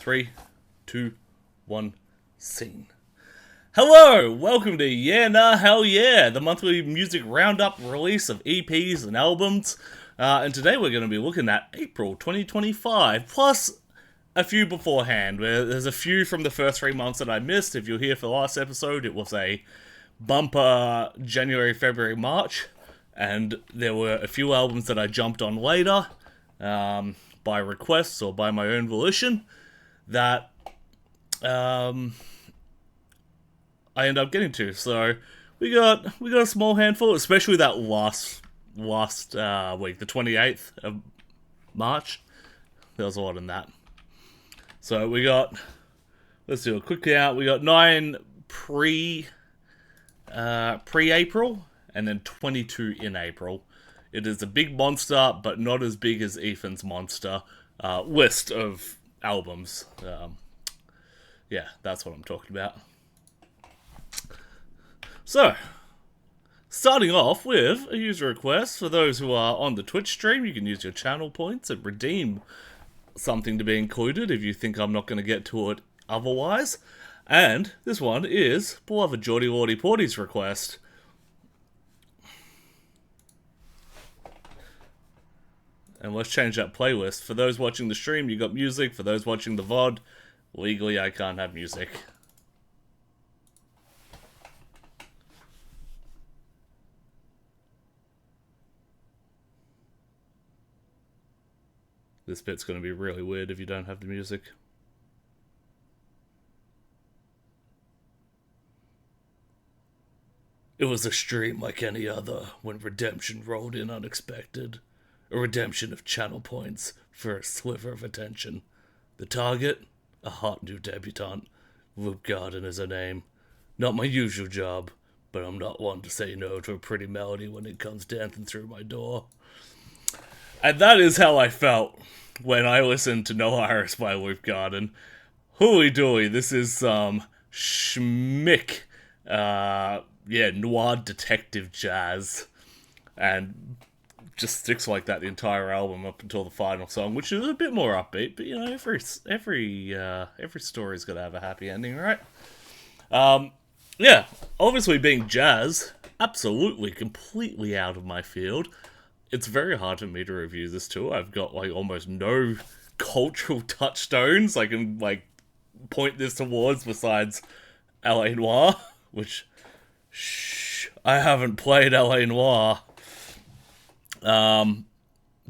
3, 2, 1, scene. Hello! Welcome to Yeah Nah Hell Yeah, the monthly music roundup release of EPs and albums. And today we're going to be looking at April 2025, plus a few beforehand. There's a few from the first 3 months that I missed. If you're here for the last episode, it was a bumper January, February, March. And there were a few albums that I jumped on later, by request or by my own volition, that I end up getting to. So we got a small handful, especially that last week, the 28th of March. There was a lot in that. So we got, let's do a quick count. We got 9 pre-April, and then 22 in April. It is a big monster, but not as big as Ethan's monster list of albums. Yeah, that's what I'm talking about. So, starting off with a user request. For those who are on the Twitch stream, you can use your channel points and redeem something to be included if you think I'm not going to get to it otherwise. And this one is beloved Geordie Lordy Porty's request. And let's change that playlist. For those watching the stream, you got music. For those watching the VOD, legally I can't have music. This bit's going to be really weird if you don't have the music. It was a stream like any other when redemption rolled in unexpected. A redemption of channel points for a sliver of attention. The target? A hot new debutante. Loop Garden is her name. Not my usual job, but I'm not one to say no to a pretty melody when it comes dancing through my door. And that is how I felt when I listened to No Iris by Loop Garden. Hooly dooly, this is some schmick, noir detective jazz. And just sticks like that the entire album up until the final song, which is a bit more upbeat, but you know, every story's got to have a happy ending, right? Yeah, obviously being jazz, absolutely, completely out of my field. It's very hard for me to review this too. I've got like almost no cultural touchstones I can like point this towards besides LA Noir, which I haven't played LA Noir. But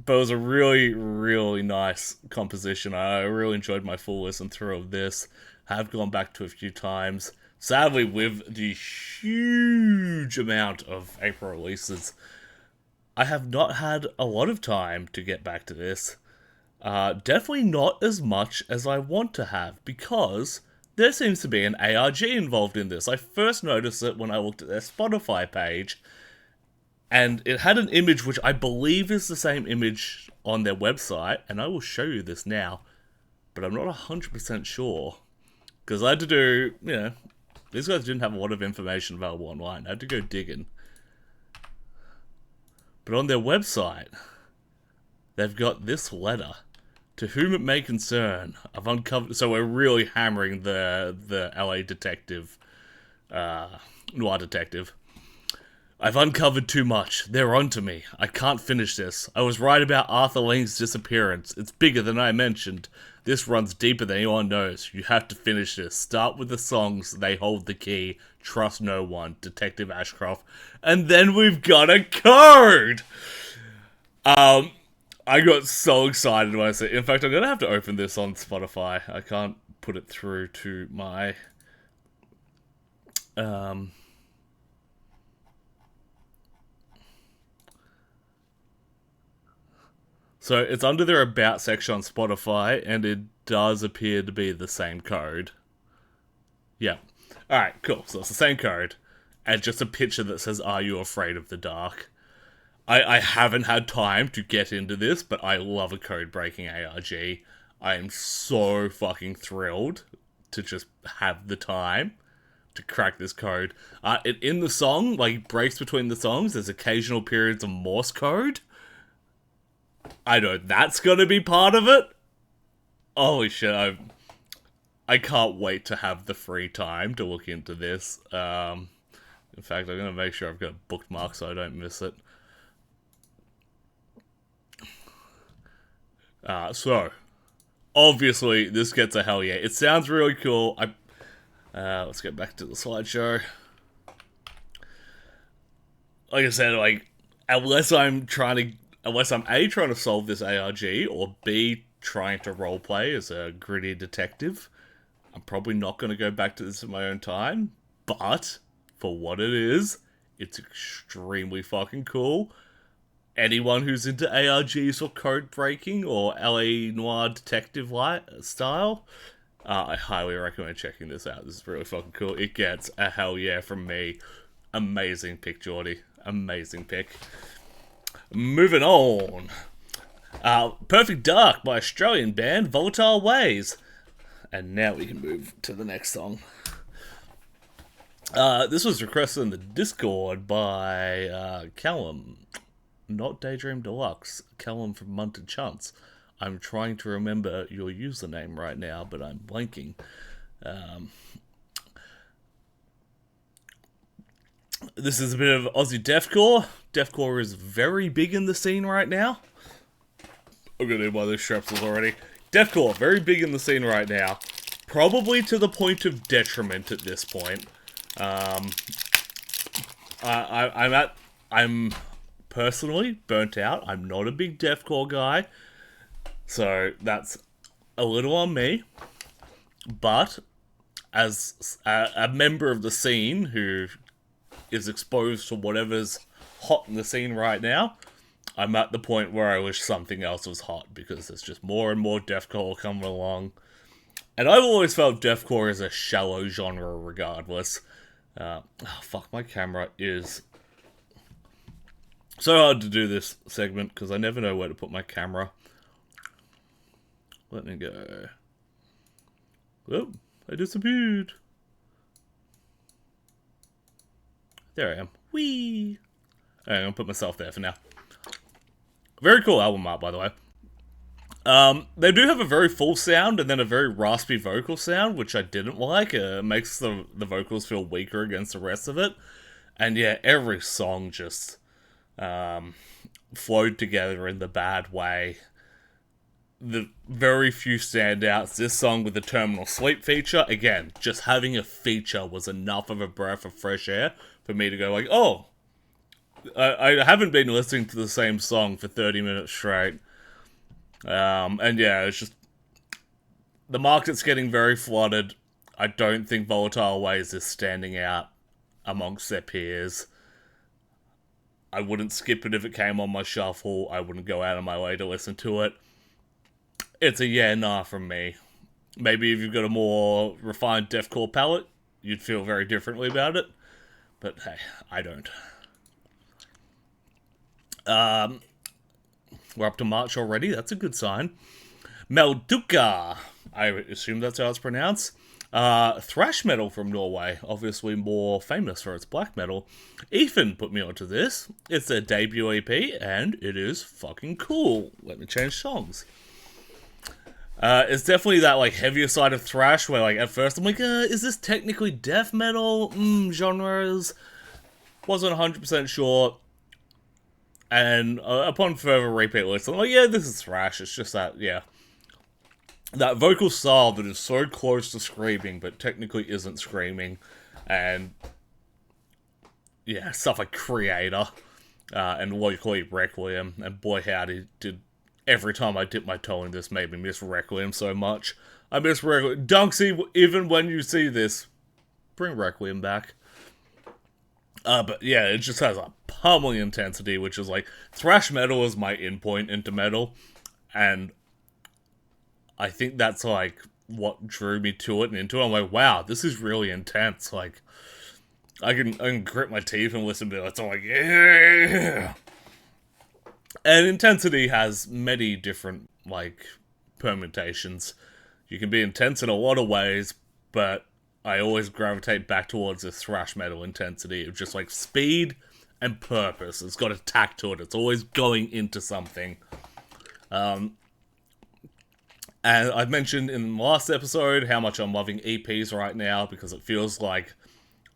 it was a really, really nice composition. I really enjoyed my full listen through of this. Have gone back to a few times. Sadly, with the huge amount of April releases, I have not had a lot of time to get back to this. Definitely not as much as I want to have, because there seems to be an ARG involved in this. I first noticed it when I looked at their Spotify page, and it had an image which I believe is the same image on their website, and I will show you this now, but I'm not 100% sure, because I had to do, these guys didn't have a lot of information available online. I had to go digging. But on their website, they've got this letter. To whom it may concern, I've uncovered... So we're really hammering the LA detective, noir detective. I've uncovered too much. They're onto me. I can't finish this. I was right about Arthur Lang's disappearance. It's bigger than I mentioned. This runs deeper than anyone knows. You have to finish this. Start with the songs. They hold the key. Trust no one. Detective Ashcroft. And then we've got a code! I got so excited when I said... In fact, I'm going to have to open this on Spotify. I can't put it through to my... So it's under their About section on Spotify, and it does appear to be the same code. Yeah. Alright, cool. So it's the same code, and just a picture that says, "Are you afraid of the dark?" I haven't had time to get into this, but I love a code-breaking ARG. I am so fucking thrilled to just have the time to crack this code. In the song, like, breaks between the songs, there's occasional periods of Morse code. I know that's gonna be part of it. Holy shit, I can't wait to have the free time to look into this. In fact, I'm going to make sure I've got a bookmark so I don't miss it. So, obviously, this gets a hell yeah. It sounds really cool. Let's get back to the slideshow. Like I said, like, unless I'm A, trying to solve this ARG, or B, trying to roleplay as a gritty detective, I'm probably not going to go back to this at my own time, but for what it is, it's extremely fucking cool. Anyone who's into ARGs or code breaking or LA noir detective style, I highly recommend checking this out. This is really fucking cool. It gets a hell yeah from me. Amazing pick, Geordie. Amazing pick. Moving on. Perfect Dark by Australian band Volatile Ways. And now we can move to the next song. This was requested in the Discord by Callum. Not Daydream Deluxe. Callum from Munted Chunts. I'm trying to remember your username right now, but I'm blanking. This is a bit of Aussie deathcore. Deathcore is very big in the scene right now. I'm gonna need one of those strepsils already. Deathcore, very big in the scene right now. Probably to the point of detriment at this point. I'm personally burnt out. I'm not a big deathcore guy. So that's a little on me. But as a member of the scene who is exposed to whatever's hot in the scene right now, I'm at the point where I wish something else was hot, because there's just more and more deathcore coming along. And I've always felt deathcore is a shallow genre regardless. Fuck, my camera is so hard to do this segment because I never know where to put my camera. Let me go. Oh, I disappeared. There I am. Whee! Alright, I'm gonna put myself there for now. Very cool album art, by the way. They do have a very full sound and then a very raspy vocal sound, which I didn't like. It makes the vocals feel weaker against the rest of it. And yeah, every song just flowed together in the bad way. The very few standouts. This song with the Terminal Sleep feature, again, just having a feature was enough of a breath of fresh air for me to go like, oh, I haven't been listening to the same song for 30 minutes straight. And yeah, it's just, the market's getting very flooded. I don't think Volatile Ways is standing out amongst their peers. I wouldn't skip it if it came on my shuffle. I wouldn't go out of my way to listen to it. It's a yeah, nah from me. Maybe if you've got a more refined deathcore palette, you'd feel very differently about it. But hey, I don't. We're up to March already. That's a good sign. Maltuka. I assume that's how it's pronounced. Thrash metal from Norway. Obviously more famous for its black metal. Ethan put me onto this. It's their debut EP, and it is fucking cool. Let me change songs. It's definitely that, like, heavier side of thrash, where, like, at first I'm like, is this technically death metal? Genres. Wasn't 100% sure. And upon further repeat listen, I'm like, yeah, this is thrash. It's just that, yeah. That vocal style that is so close to screaming, but technically isn't screaming. And, yeah, stuff like Creator, and locally Requiem. And boy howdy, did every time I dip my toe in this made me miss Requiem so much. I miss Requiem. Dunksy, even when you see this, bring Requiem back. But yeah, it just has a pummeling intensity, which is like, thrash metal is my in point into metal, and I think that's like what drew me to it and into it. I'm like, wow, this is really intense. Like, I can grit my teeth and listen to it. So I'm like, yeah. And intensity has many different, like, permutations. You can be intense in a lot of ways, but I always gravitate back towards this thrash metal intensity of just, like, speed and purpose. It's got a tact to it. It's always going into something. And I've mentioned in the last episode how much I'm loving EPs right now because it feels like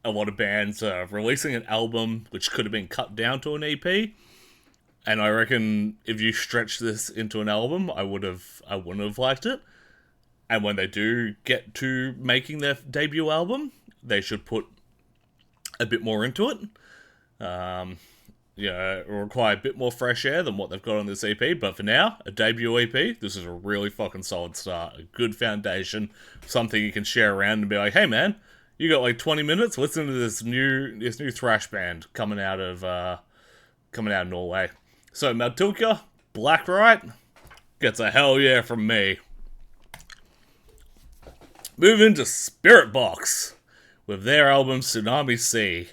a lot of bands are releasing an album which could have been cut down to an EP. And I reckon if you stretch this into an album, I wouldn't have liked it. And when they do get to making their debut album, they should put a bit more into it. It'll require a bit more fresh air than what they've got on this EP. But for now, a debut EP, this is a really fucking solid start. A good foundation, something you can share around and be like, hey man, you got like 20 minutes, listen to this new thrash band coming out of Norway. So Maltuka, Blackright, gets a hell yeah from me. Moving to Spiritbox with their album Tsunami Sea.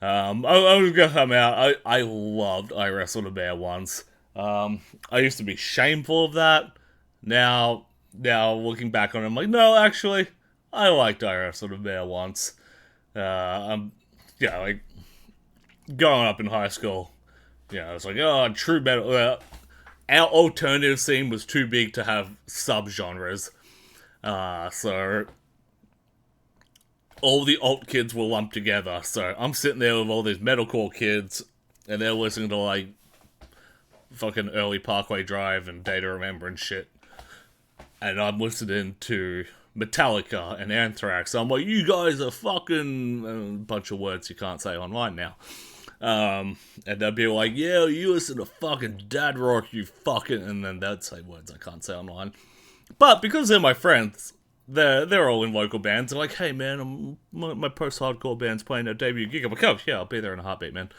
I was gonna come out. I loved I Wrestled a Bear once. I used to be shameful of that. Now looking back on it, I'm like, no, actually, I liked I Wrestled a Bear once. Like growing up in high school, it's like, oh, true metal. Our alternative scene was too big to have subgenres. So all the alt kids were lumped together. So I'm sitting there with all these metalcore kids, and they're listening to like fucking early Parkway Drive and Data Remember and shit. And I'm listening to Metallica and Anthrax. So I'm like, you guys are fucking a bunch of words you can't say online now. And they'd be like, yeah, you listen to fucking dad rock, you fucking, and then they'd say words I can't say online. But because they're my friends, they're all in local bands. They're like, hey man, my post-hardcore band's playing their debut gig. I'm like, oh yeah, I'll be there in a heartbeat, man.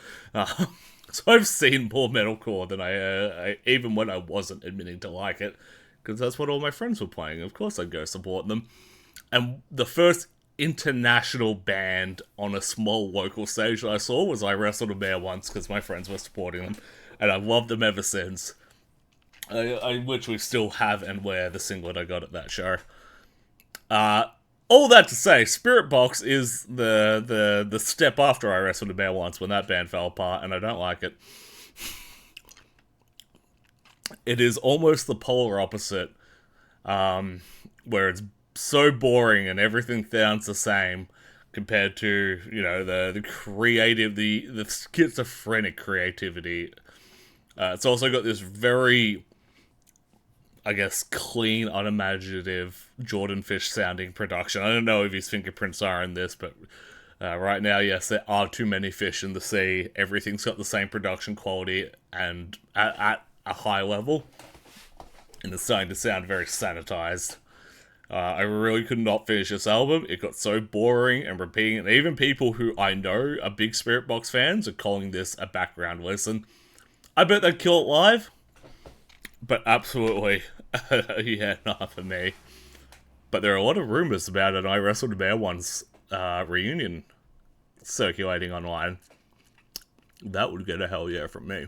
So I've seen more metalcore than I even when I wasn't admitting to like it, because that's what all my friends were playing. Of course I'd go support them. And the first international band on a small local stage that I saw was I Wrestled a Bear once, because my friends were supporting them, and I've loved them ever since. I literally still have and wear the singlet I got at that show. All that to say, Spiritbox is the step after I Wrestled a Bear once, when that band fell apart, and I don't like it. It is almost the polar opposite, where it's so boring and everything sounds the same, compared to, the creative, the schizophrenic creativity. It's also got this very, I guess, clean, unimaginative, Jordan Fish sounding production. I don't know if his fingerprints are in this, but right now, yes, there are too many fish in the sea. Everything's got the same production quality and at a high level, and it's starting to sound very sanitized. I really could not finish this album. It got so boring and repeating, and even people who I know are big Spiritbox fans are calling this a background listen. I bet they'd kill it live, but absolutely, yeah, not for me. But there are a lot of rumors about an I Wrestled a Bear once reunion circulating online. That would get a hell yeah from me.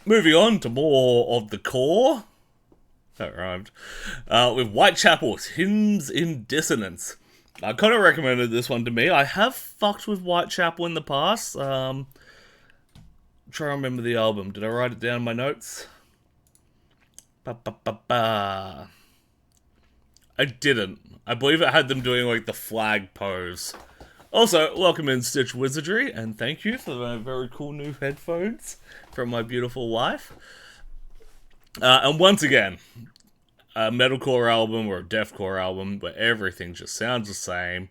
Moving on to more of the core. That rhymed. With Whitechapel's Hymns in Dissonance. I kind of recommended this one to me. I have fucked with Whitechapel in the past. Try to remember the album. Did I write it down in my notes? I didn't. I believe it had them doing like the flag pose. Also, welcome in Stitch Wizardry, and thank you for the very cool new headphones from my beautiful wife. And once again, a metalcore album or a deathcore album where everything just sounds the same.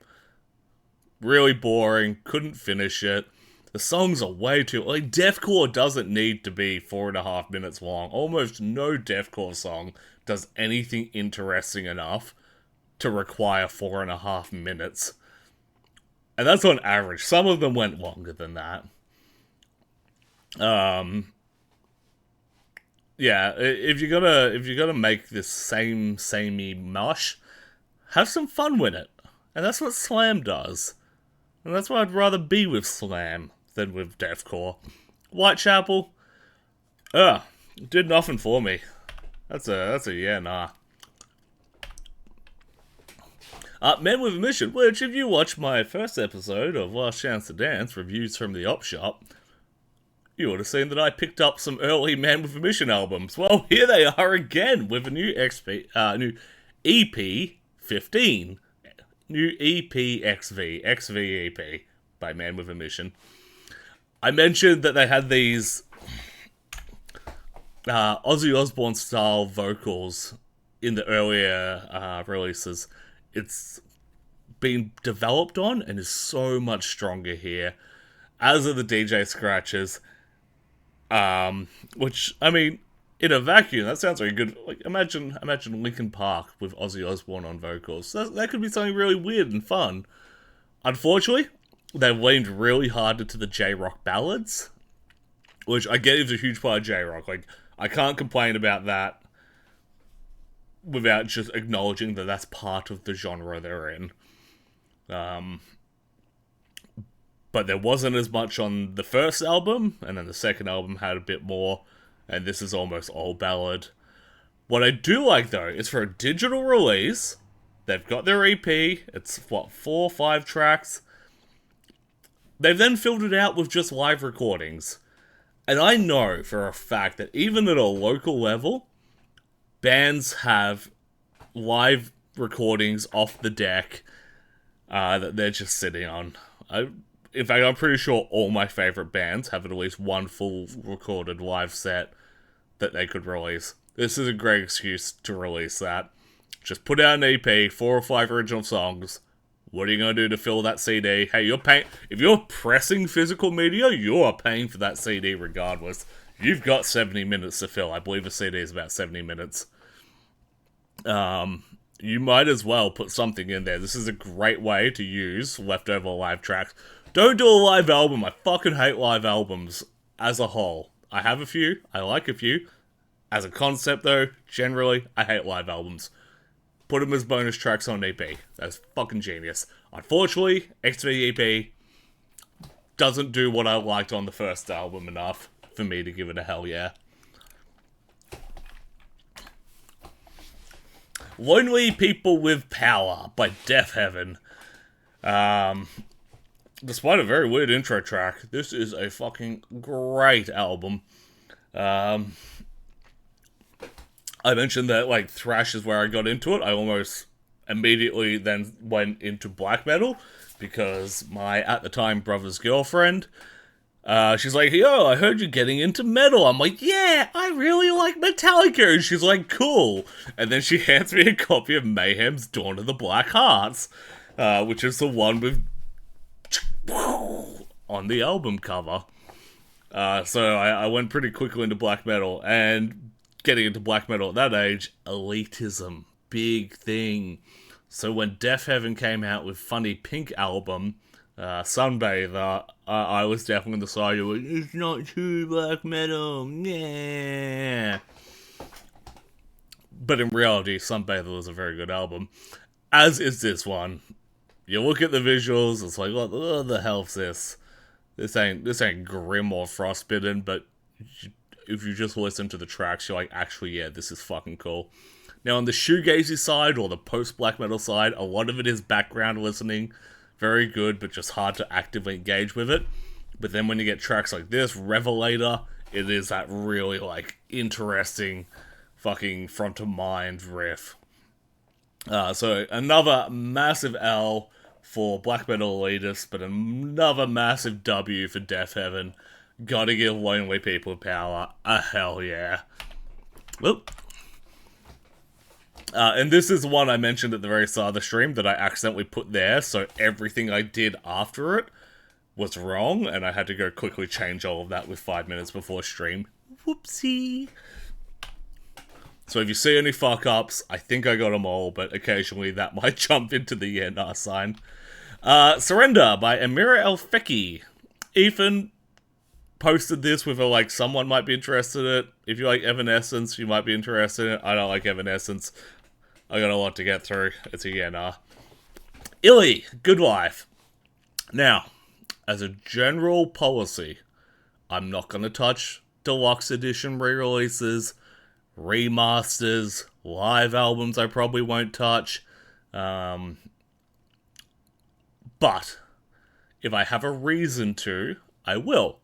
Really boring, couldn't finish it. The songs are way too... Like, deathcore doesn't need to be 4.5 minutes long. Almost no deathcore song does anything interesting enough to require 4.5 minutes. And that's on average. Some of them went longer than that. Yeah, if you're gonna make this samey mush, have some fun with it. And that's what Slam does. And that's why I'd rather be with Slam than with deathcore. Whitechapel, did nothing for me. That's a yeah, nah. Men with a Mission, which if you watch my first episode of Last Chance to Dance, reviews from the Op Shop, you would have seen that I picked up some early Man with a Mission albums. Well, here they are again with a new new EP 15. New EP XV EP by Man with a Mission. I mentioned that they had these Ozzy Osbourne style vocals in the earlier releases. It's been developed on and is so much stronger here, as are the DJ scratches. Which, I mean, in a vacuum, that sounds very good. Like, imagine Linkin Park with Ozzy Osbourne on vocals. That could be something really weird and fun. Unfortunately, they've leaned really hard into the J-rock ballads, which I get is a huge part of J-rock. Like, I can't complain about that without just acknowledging that that's part of the genre they're in. But there wasn't as much on the first album, and then the second album had a bit more, and this is almost all ballad. What I do like, though, is for a digital release, they've got their EP, it's, 4 or 5 tracks. They've then filled it out with just live recordings. And I know for a fact that even at a local level, bands have live recordings off the deck that they're just sitting on. In fact, I'm pretty sure all my favourite bands have at least one full recorded live set that they could release. This is a great excuse to release that. Just put out an EP, 4 or 5 original songs. What are you going to do to fill that CD? Hey, you're paying. If you're pressing physical media, you are paying for that CD regardless. You've got 70 minutes to fill. I believe a CD is about 70 minutes. You might as well put something in there. This is a great way to use leftover live tracks. Don't do a live album. I fucking hate live albums as a whole. I have a few. I like a few. As a concept, though, generally, I hate live albums. Put them as bonus tracks on EP. That's fucking genius. Unfortunately, XV EP doesn't do what I liked on the first album enough for me to give it a hell yeah. Lonely People with Power by Deafheaven. Despite a very weird intro track, this is a fucking great album. I mentioned that, like, thrash is where I got into it. I almost immediately then went into black metal because my, at the time, brother's girlfriend, she's like, yo, I heard you getting into metal. I'm like, yeah, I really like Metallica. And she's like, cool. And then she hands me a copy of Mayhem's Dawn of the Black Hearts, which is the one with on the album cover. So I went pretty quickly into black metal, and getting into black metal at that age, elitism, big thing. So when Deafheaven came out with Funny Pink album, Sunbather, I was definitely on the side of, it's not true black metal, yeah. But in reality, Sunbather was a very good album, as is this one. You look at the visuals, it's like, what the hell's this? This ain't grim or frostbitten, but if you just listen to the tracks, you're like, actually, yeah, this is fucking cool. Now, on the shoegazy side, or the post-black metal side, a lot of it is background listening. Very good, but just hard to actively engage with it. But then when you get tracks like this, Revelator, it is that really, like, interesting fucking front-of-mind riff. So, another massive L for black metal elitists, but another massive W for Deafheaven. Gotta give Lonely People Power a hell yeah. Whoop. And this is the one I mentioned at the very start of the stream that I accidentally put there, so everything I did after it was wrong, and I had to go quickly change all of that with 5 minutes before stream. Whoopsie. So if you see any fuck-ups, I think I got them all, but occasionally that might jump into the yeah nah sign. Surrender by Amira Elfeky. Ethan posted this with a, like, someone might be interested in it. If you like Evanescence, you might be interested in it. I don't like Evanescence. I got a lot to get through. It's a yeah nah. Illy, Good Life. Now, as a general policy, I'm not going to touch deluxe edition re-releases, remasters, live albums I probably won't touch. But if I have a reason to, I will.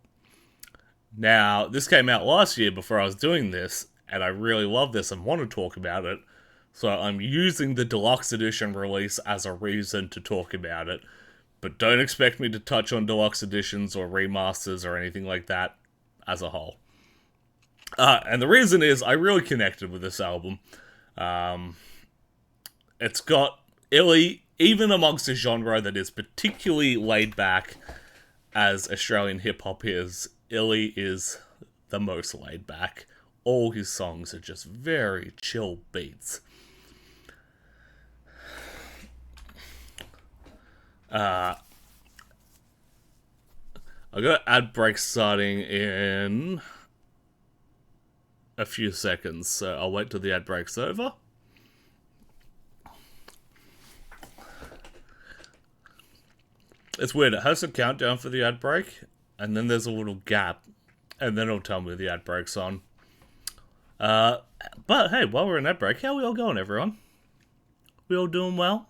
Now, this came out last year before I was doing this, and I really love this and want to talk about it. So I'm using the deluxe edition release as a reason to talk about it. But don't expect me to touch on deluxe editions or remasters or anything like that as a whole. And the reason is I really connected with this album. It's got Illy, even amongst a genre that is particularly laid back as Australian hip hop is, Illy is the most laid back. All his songs are just very chill beats. I got ad breaks starting in a few seconds, so I'll wait till the ad break's over. It's weird, it has a countdown for the ad break, and then there's a little gap, and then it'll tell me the ad break's on. But hey, while we're in ad break, how we all going, everyone? We all doing well?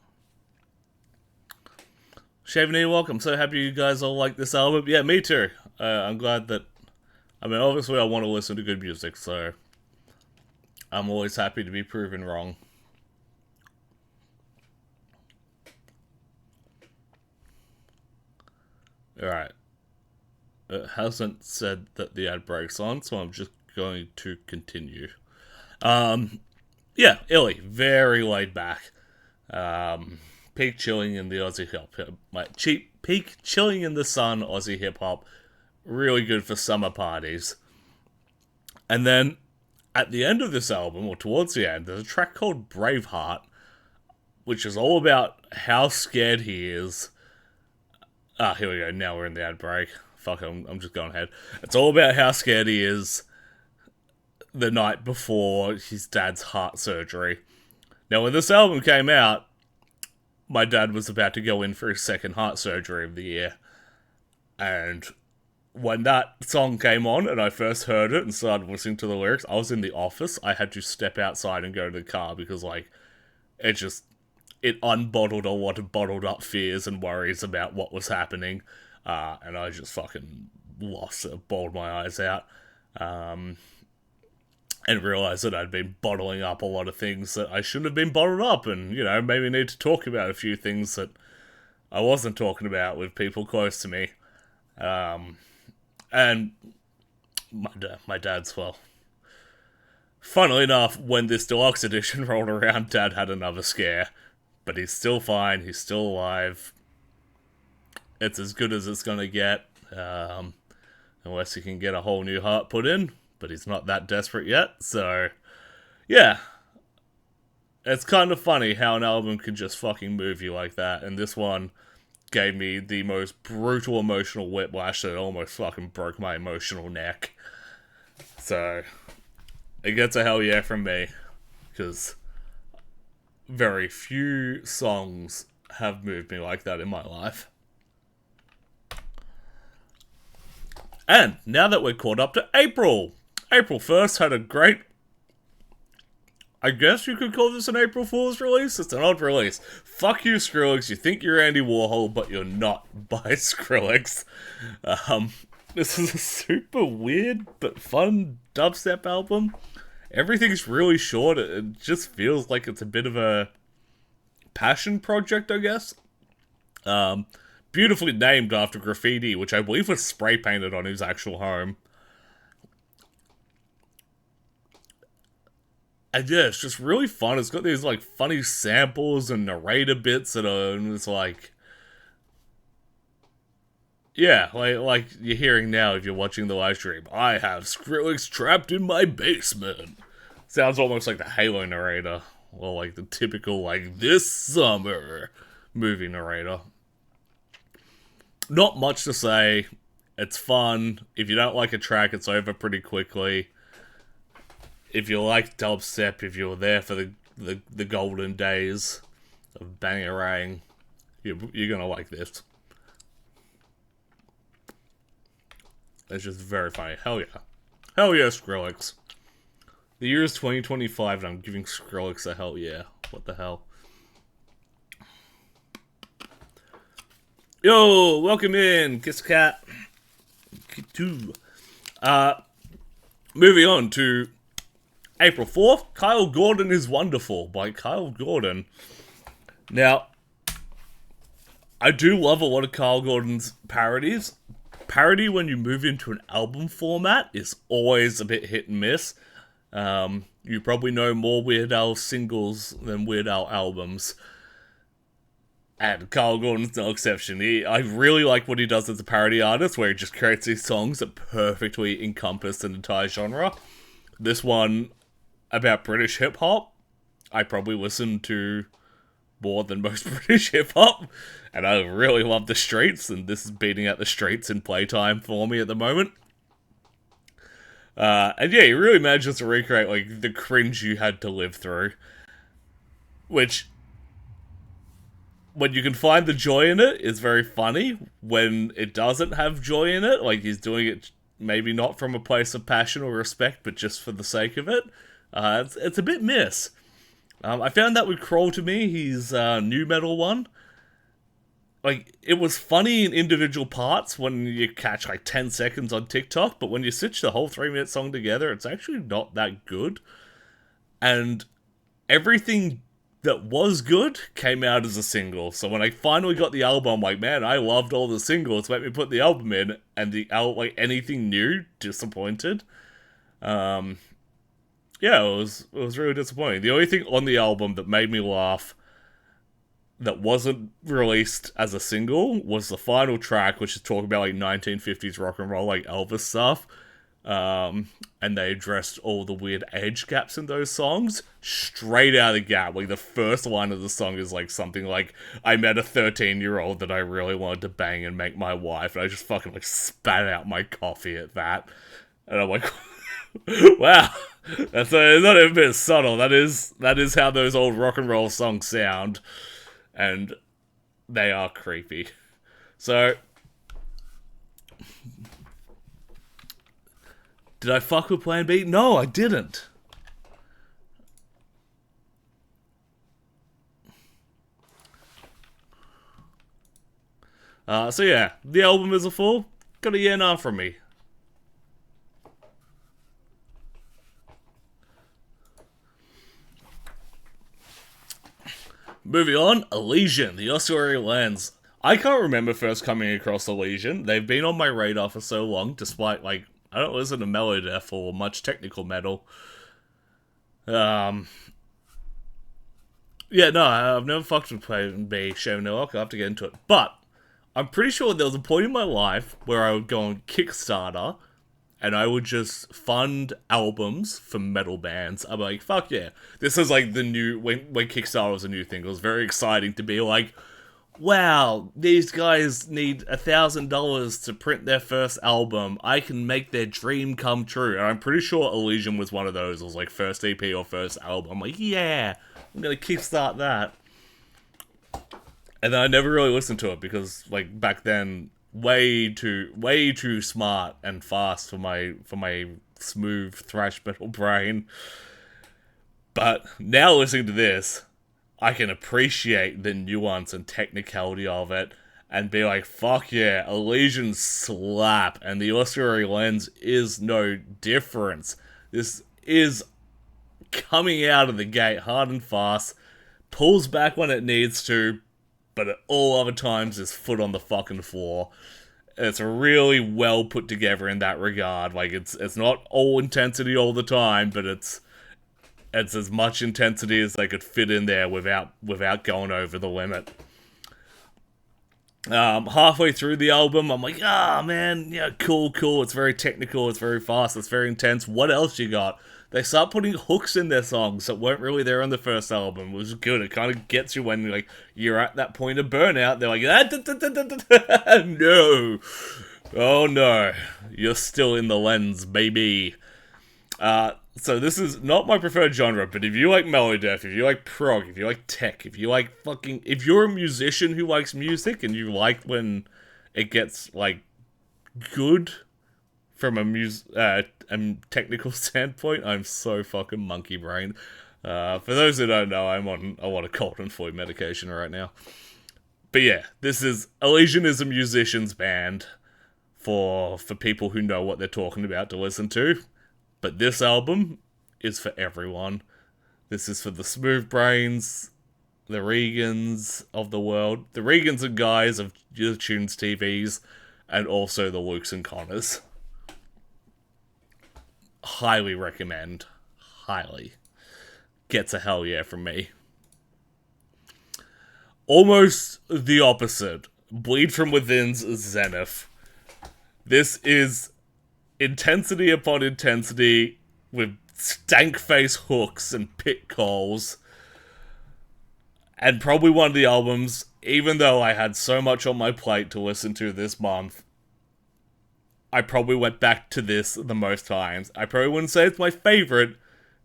Shaven welcome. So happy you guys all like this album. Yeah, me too. I'm glad that... I mean, obviously I want to listen to good music, so... I'm always happy to be proven wrong. Alright. It hasn't said that the ad break's on, so I'm just going to continue. Yeah, Illy. Very laid back. Peak chilling in the Aussie hip hop. Peak chilling in the sun Aussie hip hop. Really good for summer parties. And then at the end of this album, or towards the end, there's a track called Braveheart, which is all about how scared he is. Here we go. Now we're in the ad break. Fuck, I'm just going ahead. It's all about how scared he is the night before his dad's heart surgery. Now, when this album came out, my dad was about to go in for his second heart surgery of the year. And when that song came on and I first heard it and started listening to the lyrics, I was in the office. I had to step outside and go to the car because, like, it unbottled a lot of bottled up fears and worries about what was happening. And I just fucking lost it, bawled my eyes out. And realised that I'd been bottling up a lot of things that I shouldn't have been bottled up, and, you know, maybe need to talk about a few things that I wasn't talking about with people close to me. And my dad's, well... Funnily enough, when this deluxe edition rolled around, Dad had another scare. But he's still fine, he's still alive. It's as good as it's gonna get, unless he can get a whole new heart put in. But he's not that desperate yet, so... Yeah. It's kind of funny how an album can just fucking move you like that, and this one gave me the most brutal emotional whiplash that almost fucking broke my emotional neck. So, it gets a hell yeah from me, because very few songs have moved me like that in my life. And now that we're caught up to April 1st had a great... I guess you could call this an April Fool's release? It's an odd release. Fuck you, Skrillex. You think you're Andy Warhol, but you're not, by Skrillex. This is a super weird but fun dubstep album. Everything's really short. It just feels like it's a bit of a passion project, I guess. Beautifully named after graffiti, which I believe was spray painted on his actual home. And yeah, it's just really fun. It's got these, like, funny samples and narrator bits that are, and it's like... Yeah, like you're hearing now if you're watching the live stream. I have Skrillex trapped in my basement. Sounds almost like the Halo narrator. Or like the typical, like, this summer movie narrator. Not much to say. It's fun. If you don't like a track, it's over pretty quickly. If you like dubstep, if you were there for the golden days of Bangarang, you're gonna like this. It's just very funny. Hell yeah. Hell yeah, Skrillex. The year is 2025 and I'm giving Skrillex a hell yeah. What the hell? Yo, welcome in, Kiss Cat. Moving on to April 4th, Kyle Gordon is Wonderful by Kyle Gordon. Now, I do love a lot of Kyle Gordon's parodies. Parody when you move into an album format is always a bit hit and miss. You probably know more Weird Al singles than Weird Al albums. And Kyle Gordon's no exception. I really like what he does as a parody artist, where he just creates these songs that perfectly encompass an entire genre. This one, about British hip-hop, I probably listen to more than most British hip-hop, and I really love The Streets, and this is beating out The Streets in playtime for me at the moment. And yeah, he really manages to recreate, like, the cringe you had to live through. Which, when you can find the joy in it, is very funny. When it doesn't have joy in it, like, he's doing it maybe not from a place of passion or respect, but just for the sake of it, it's a bit miss. I found that with Crawl to Me, his new metal one. Like, it was funny in individual parts when you catch, like, 10 seconds on TikTok, but when you stitch the whole 3-minute song together, it's actually not that good. And everything that was good came out as a single. So when I finally got the album, I'm like, man, I loved all the singles. Let me put the album in, and like, anything new, disappointed. Yeah, it was really disappointing. The only thing on the album that made me laugh that wasn't released as a single was the final track, which is talking about, like, 1950s rock and roll, like Elvis stuff. And they addressed all the weird age gaps in those songs straight out of the gap. Like, the first line of the song is, like, something like, I met a 13-year-old that I really wanted to bang and make my wife, and I just fucking, like, spat out my coffee at that. And I'm like, wow, it's not even a bit subtle. That is how those old rock and roll songs sound. And they are creepy. So, did I fuck with Plan B? No, I didn't. So yeah, the album is a fool. Got a yeah nah from me. Moving on, Allegaeon, the ossuary lens. I can't remember first coming across Allegaeon. They've been on my radar for so long, despite, like, I don't listen to Melodeath or much technical metal. Yeah, no, I've never fucked with Plan B, Shame No Luck, I'll have to get into it. But, I'm pretty sure there was a point in my life where I would go on Kickstarter, and I would just fund albums for metal bands. I'm like, fuck yeah. This is like the new, when Kickstarter was a new thing, it was very exciting to be like, wow, these guys need $1,000 to print their first album. I can make their dream come true. And I'm pretty sure Allegaeon was one of those. It was like first EP or first album. I'm like, yeah, I'm gonna kickstart that. And then I never really listened to it because, like, back then, way too smart and fast for my smooth thrash metal brain. But now listening to this, I can appreciate the nuance and technicality of it and be like, fuck yeah, Allegaeon slap, and the ossuary lens is no difference. This is coming out of the gate hard and fast, pulls back when it needs to, but at all other times is foot on the fucking floor. It's really well put together in that regard. Like, it's not all intensity all the time, but it's as much intensity as they could fit in there without going over the limit. Halfway through the album, I'm like, man, yeah, cool, it's very technical, it's very fast, it's very intense, what else you got? They start putting hooks in their songs that weren't really there on the first album, which was good. It kind of gets you when, like, you're at that point of burnout. They're like, no. Oh no. You're still in the lens, baby. So this is not my preferred genre, but if you like Melodeath, if you like prog, if you like tech, if you're a musician who likes music and you like when it gets, like, good from a technical standpoint, I'm so fucking monkey brain. For those who don't know, I'm on a lot of Colton Floyd medication right now. But yeah, Allegaeon is a musician's band for people who know what they're talking about to listen to. But this album is for everyone. This is for the smooth brains, the Regans of the world, the Regans and guys of your Tunes TVs, and also the Lukes and Connors. Highly recommend. Highly. Gets a hell yeah from me. Almost the opposite. Bleed From Within's Zenith. This is intensity upon intensity with stank face hooks and pit calls. And probably one of the albums, even though I had so much on my plate to listen to this month, I probably went back to this the most times. I probably wouldn't say it's my favorite,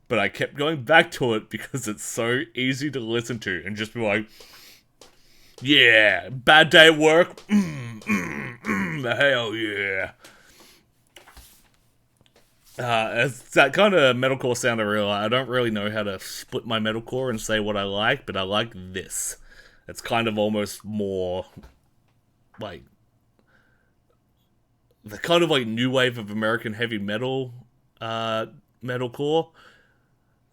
but I kept going back to it because it's so easy to listen to and just be like, yeah, bad day at work, hell yeah. It's that kind of metalcore sound I don't really know how to split my metalcore and say what I like, but I like this. It's kind of almost more like the kind of like new wave of American heavy metal metalcore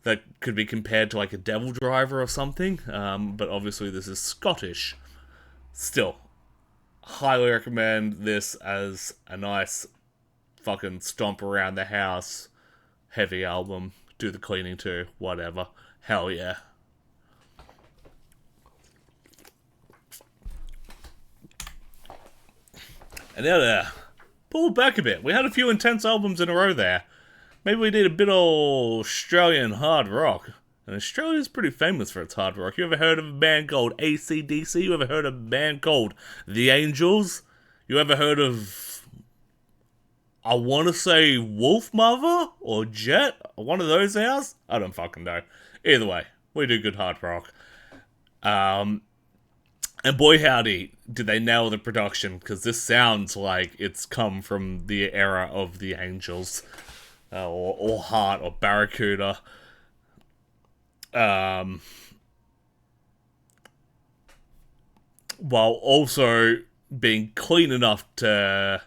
that could be compared to like a Devil Driver or something. But obviously this is Scottish. Still, highly recommend this as a nice fucking stomp around the house heavy album. Do the cleaning too, whatever. Hell yeah. And now to pull back a bit. We had a few intense albums in a row there. Maybe we did a bit of Australian hard rock. And Australia's pretty famous for its hard rock. You ever heard of a band called AC/DC? You ever heard of a band called The Angels? You ever heard of, I want to say, Wolf Mother or Jet? One of those hours? I don't fucking know. Either way, we do good hard rock. And boy howdy, did they nail the production, because this sounds like it's come from the era of The Angels. Or Heart, or Barracuda. While also being clean enough to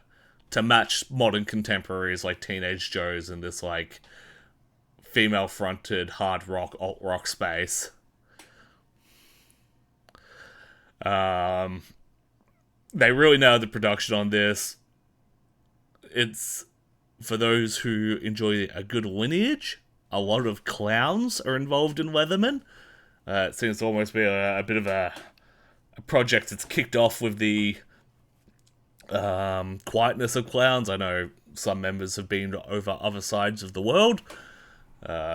match modern contemporaries like Teenage Joes in this like female-fronted hard rock, alt rock space. They really nailed the production on this. It's for those who enjoy a good lineage. A lot of clowns are involved in Leatherman. It seems to almost be a bit of a project that's kicked off with the quietness of clowns. I know some members have been over other sides of the world.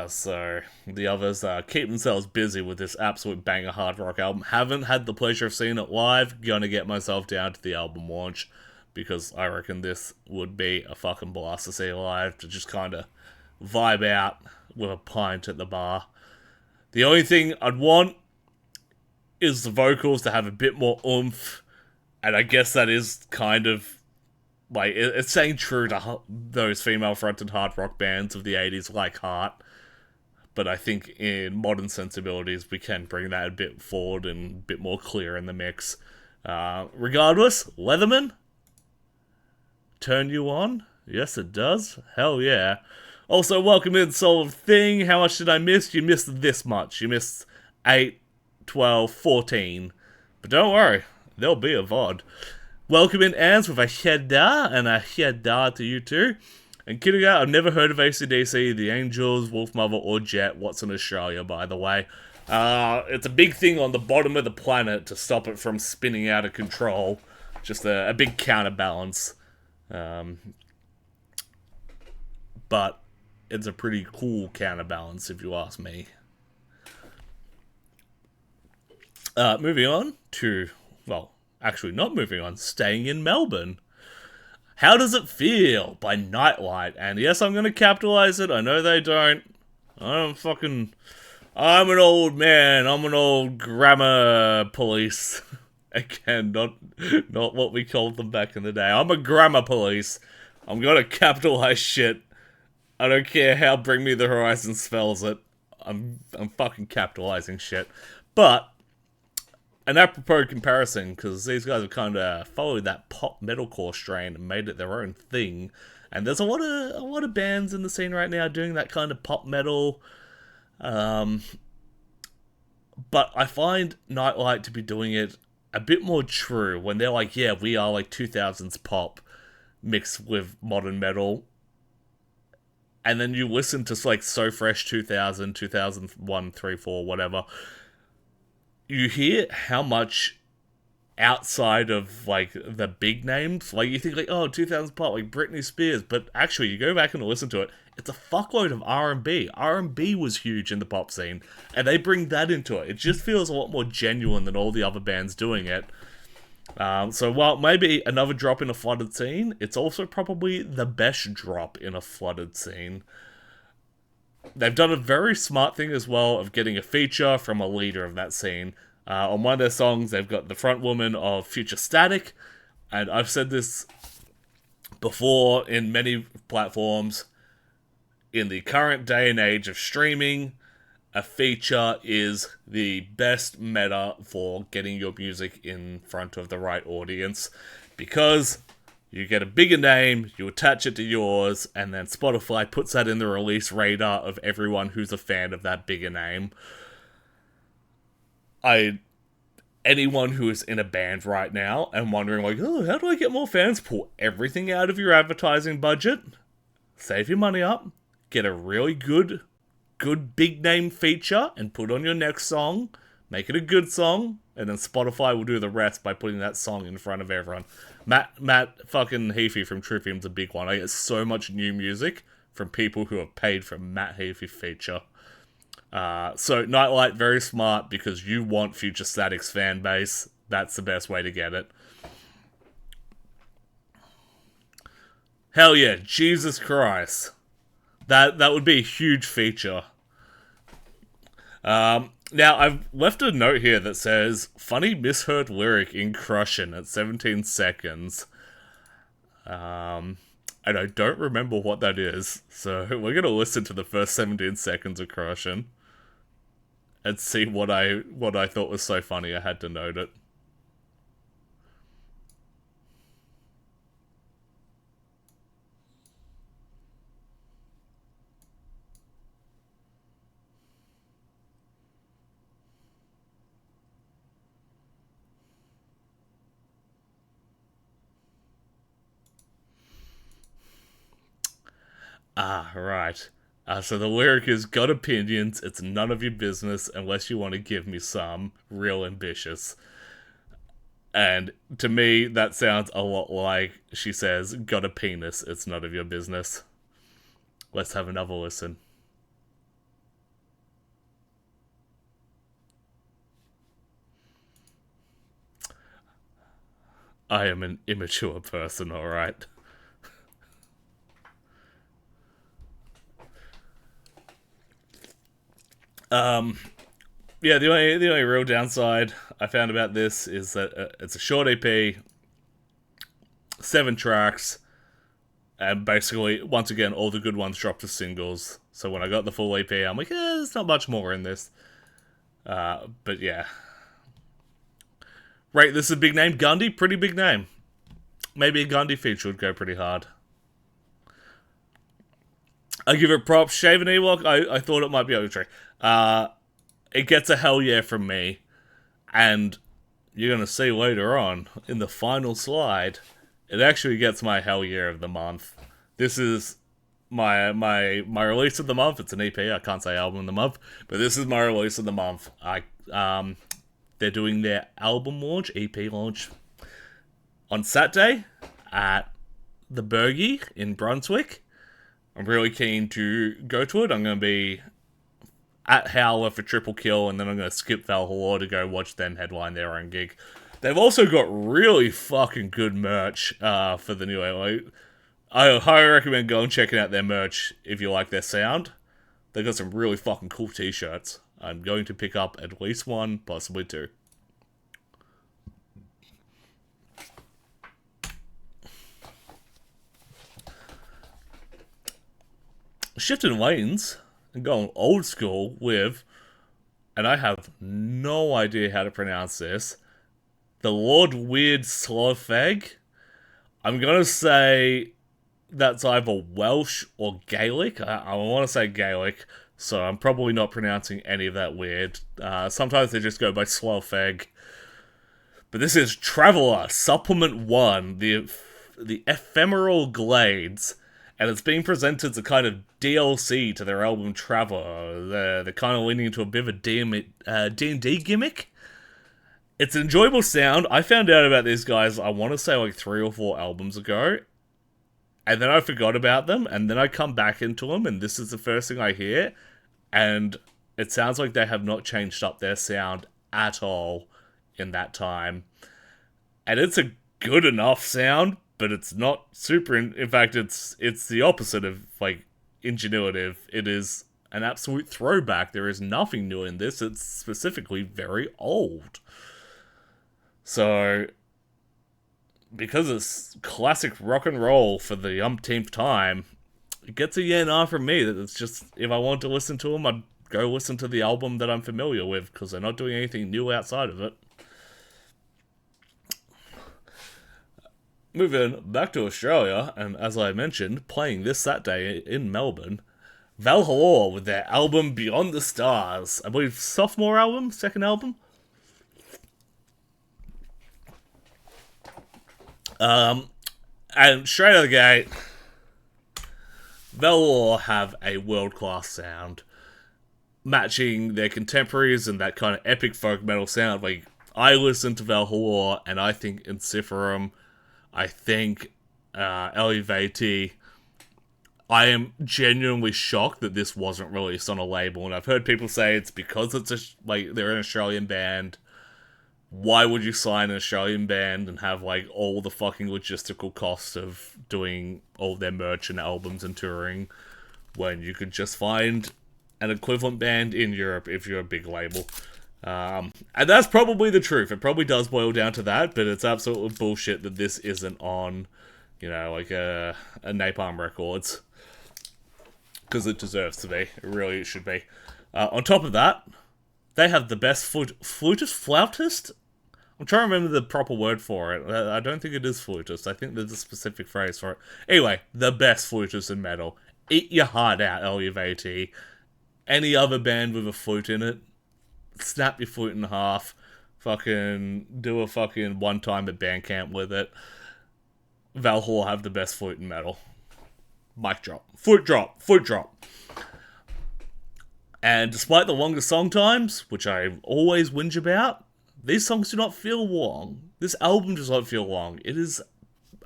So the others keep themselves busy with this absolute banger hard rock album. Haven't had the pleasure of seeing it live. Gonna get myself down to the album launch, because I reckon this would be a fucking blast to see live, to just kind of vibe out with a pint at the bar. The only thing I'd want is the vocals to have a bit more oomph, and I guess that is kind of like, it's staying true to those female-fronted hard rock bands of the 80s like Heart, but I think in modern sensibilities we can bring that a bit forward and a bit more clear in the mix. Regardless, Leatherman, turn you on? Yes, it does. Hell yeah. Also, welcome in Soul of Thing. How much did I miss? You missed this much. You missed 8, 12, 14. But don't worry, there'll be a VOD. Welcome in Ans with a Shedda, and a Shedda to you too. And Kiddiga, I've never heard of AC/DC, The Angels, Wolf Mother, or Jet. What's in Australia, by the way? It's a big thing on the bottom of the planet to stop it from spinning out of control. Just a big counterbalance. But it's a pretty cool counterbalance, if you ask me. Moving on to, well, actually not moving on, staying in Melbourne. How Does It Feel by Nightlight. And yes, I'm going to capitalize it. I know they don't. I'm an old man. I'm an old grammar police. Again, not what we called them back in the day. I'm a grammar police. I'm going to capitalize shit. I don't care how Bring Me the Horizon spells it. I'm fucking capitalizing shit. But an apropos comparison, because these guys have kind of followed that pop metalcore strain and made it their own thing. And there's a lot of bands in the scene right now doing that kind of pop metal. Um, but I find Nightlight to be doing it a bit more true when they're like, yeah, we are like 2000s pop mixed with modern metal. And then you listen to like So Fresh 2000, 2001, 3, 4, whatever. You hear how much outside of like the big names, like you think like, oh, 2000s pop, like Britney Spears, but actually you go back and listen to it, it's a fuckload of R&B. R&B was huge in the pop scene, and they bring that into it. It just feels a lot more genuine than all the other bands doing it. So while maybe another drop in a flooded scene, it's also probably the best drop in a flooded scene. They've done a very smart thing as well of getting a feature from a leader of that scene. On one of their songs, they've got the front woman of Future Static, and I've said this before in many platforms. In the current day and age of streaming, a feature is the best meta for getting your music in front of the right audience, because you get a bigger name, you attach it to yours, and then Spotify puts that in the release radar of everyone who's a fan of that bigger name. Anyone who is in a band right now and wondering like, oh, how do I get more fans? Pull everything out of your advertising budget, save your money up, get a really good big name feature and put on your next song, make it a good song, and then Spotify will do the rest by putting that song in front of everyone. Matt fucking Heafy from Trivium's a big one. I get so much new music from people who have paid for Matt Heafy feature. So Nightlight, very smart, because you want Future Static's fan base. That's the best way to get it. Hell yeah, Jesus Christ. That would be a huge feature. Now, I've left a note here that says, funny misheard lyric in Crushin' at 17 seconds. And I don't remember what that is. So we're going to listen to the first 17 seconds of Crushin' and see what I thought was so funny I had to note it. Right. So the lyric is, got opinions, it's none of your business unless you want to give me some. Real ambitious. And to me, that sounds a lot like she says, got a penis, it's none of your business. Let's have another listen. I am an immature person, alright. Yeah, the only real downside I found about this is that it's a short EP, 7 tracks, and basically, once again, all the good ones dropped as singles. So when I got the full EP, I'm like, there's not much more in this. But yeah. Right, this is a big name. Gundy, pretty big name. Maybe a Gundy feature would go pretty hard. I give it props. Shaven Ewok, I thought it might be okay. It gets a hell yeah from me. And you're going to see later on, in the final slide, it actually gets my hell yeah of the month. This is my release of the month. It's an EP, I can't say album of the month. But this is my release of the month. They're doing their album launch, EP launch, on Saturday at the Bergie in Brunswick. I'm really keen to go to it. I'm going to be at Howler for Triple Kill, and then I'm going to skip Valhalore to go watch them headline their own gig. They've also got really fucking good merch for the new LA. I highly recommend going and checking out their merch if you like their sound. They've got some really fucking cool t-shirts. I'm going to pick up at least one, possibly two. Shifting lanes and going old school with and I have no idea how to pronounce this, the Lord Weird Slofeg. I'm gonna say that's either Welsh or Gaelic. I want to say Gaelic, so I'm probably not pronouncing any of that weird. Sometimes they just go by Slofeg. But this is Traveller, Supplement 1, the Ephemeral Glades, and it's being presented as a kind of DLC to their album Traveller. They're kind of leaning into a bit of a D&D gimmick. It's an enjoyable sound. I found out about these guys, I want to say like 3 or 4 albums ago, and then I forgot about them, and then I come back into them, and this is the first thing I hear, and it sounds like they have not changed up their sound at all in that time. And it's a good enough sound, but it's not super... In fact, it's the opposite of, like, ingenuitive. It is an absolute throwback. There is nothing new in this. It's specifically very old. So, because it's classic rock and roll for the umpteenth time, it gets a yeah nah from me. That it's just, if I want to listen to them, I'd go listen to the album that I'm familiar with, because they're not doing anything new outside of it. Moving back to Australia, and as I mentioned, playing this Saturday in Melbourne, Valhalore with their album Beyond the Stars. I believe sophomore album, second album. And straight out of the gate, Valhalore have a world-class sound, matching their contemporaries and that kind of epic folk metal sound. Like, I listen to Valhalore, and I think Enciferum, I think Elevated. I am genuinely shocked that this wasn't released on a label, and I've heard people say it's because it's they're an Australian band. Why would you sign an Australian band and have like all the fucking logistical costs of doing all their merch and albums and touring when you could just find an equivalent band in Europe if you're a big label? And that's probably the truth. It probably does boil down to that, but it's absolutely bullshit that this isn't on, like a Napalm Records. Because it deserves to be. It really should be. On top of that, they have the best flautist? I'm trying to remember the proper word for it. I don't think it is flautist. I think there's a specific phrase for it. Anyway, the best flautist in metal. Eat your heart out, Elevated. Any other band with a flute in it, snap your flute in half. Fucking do a fucking one time at Bandcamp with it. Valhalore have the best flute in metal. Mic drop. Foot drop. Foot drop. And despite the longer song times, which I always whinge about, these songs do not feel long. This album does not feel long. It is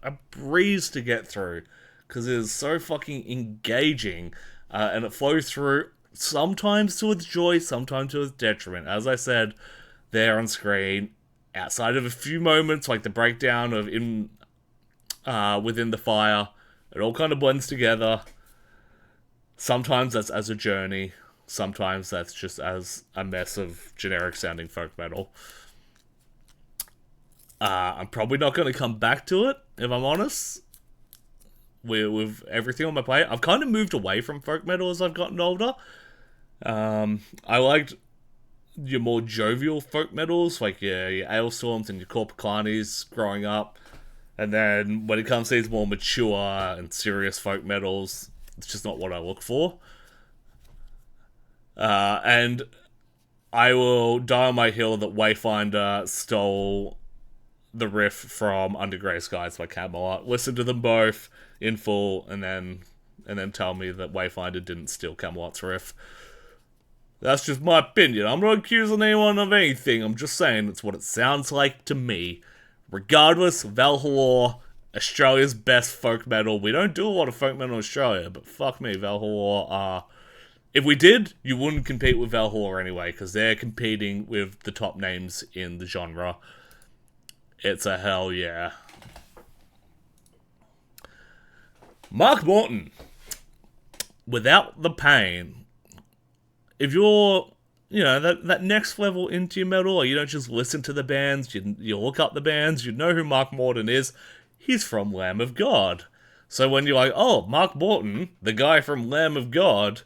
a breeze to get through, because it is so fucking engaging, and it flows through sometimes to its joy, sometimes to its detriment. As I said, there on screen, outside of a few moments, like the breakdown of Within the Fire, it all kind of blends together. Sometimes that's as a journey. Sometimes that's just as a mess of generic sounding folk metal. I'm probably not going to come back to it, if I'm honest. With everything on my plate, I've kind of moved away from folk metal as I've gotten older. I liked your more jovial folk metals, like your Ailstorms and your Corpicani's growing up. And then when it comes to these more mature and serious folk metals, it's just not what I look for. And I will die on my hill that Wayfinder stole the riff from Under Grey Skies by Camelot. Listen to them both in full, and then tell me that Wayfinder didn't steal Camelot's riff. That's just my opinion. I'm not accusing anyone of anything. I'm just saying it's what it sounds like to me. Regardless, Valhalore, Australia's best folk metal. We don't do a lot of folk metal in Australia, but fuck me, Valhalore are... If we did, you wouldn't compete with Valhalore anyway, because they're competing with the top names in the genre. It's a hell yeah. Mark Morton. Without the Pain. If you're, that next level into your metal, or you don't just listen to the bands, you look up the bands, you know who Mark Morton is. He's from Lamb of God. So when you're like, oh, Mark Morton, the guy from Lamb of God,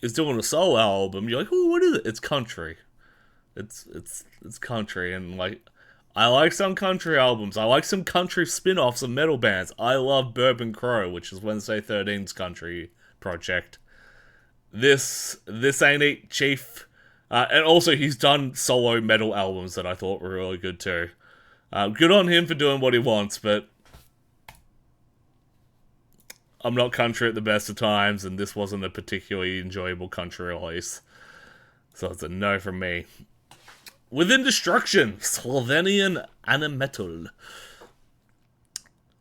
is doing a solo album, you're like, oh, what is it? It's country. It's country, and like I like some country albums. I like some country spin-offs of metal bands. I love Bourbon Crow, which is Wednesday 13's country project. This ain't it, Chief. And also, he's done solo metal albums that I thought were really good too. Good on him for doing what he wants, but I'm not country at the best of times, and this wasn't a particularly enjoyable country release. So it's a no from me. Within Destruction, Slovenian Animetal.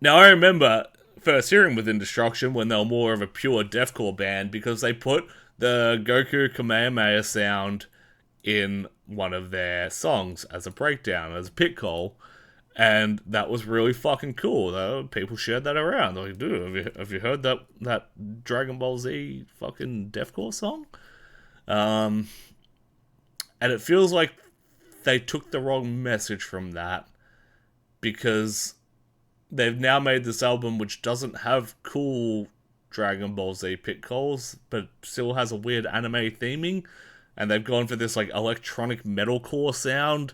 Now, I remember first hearing Within Destruction when they were more of a pure deathcore band because they put the Goku Kamehameha sound in one of their songs as a breakdown, as a pit call, and that was really fucking cool. Though people shared that around. They're like, dude, have you heard that Dragon Ball Z fucking deathcore song? And it feels like they took the wrong message from that because they've now made this album which doesn't have cool Dragon Ball Z pit calls, but still has a weird anime theming, and they've gone for this like electronic metalcore sound,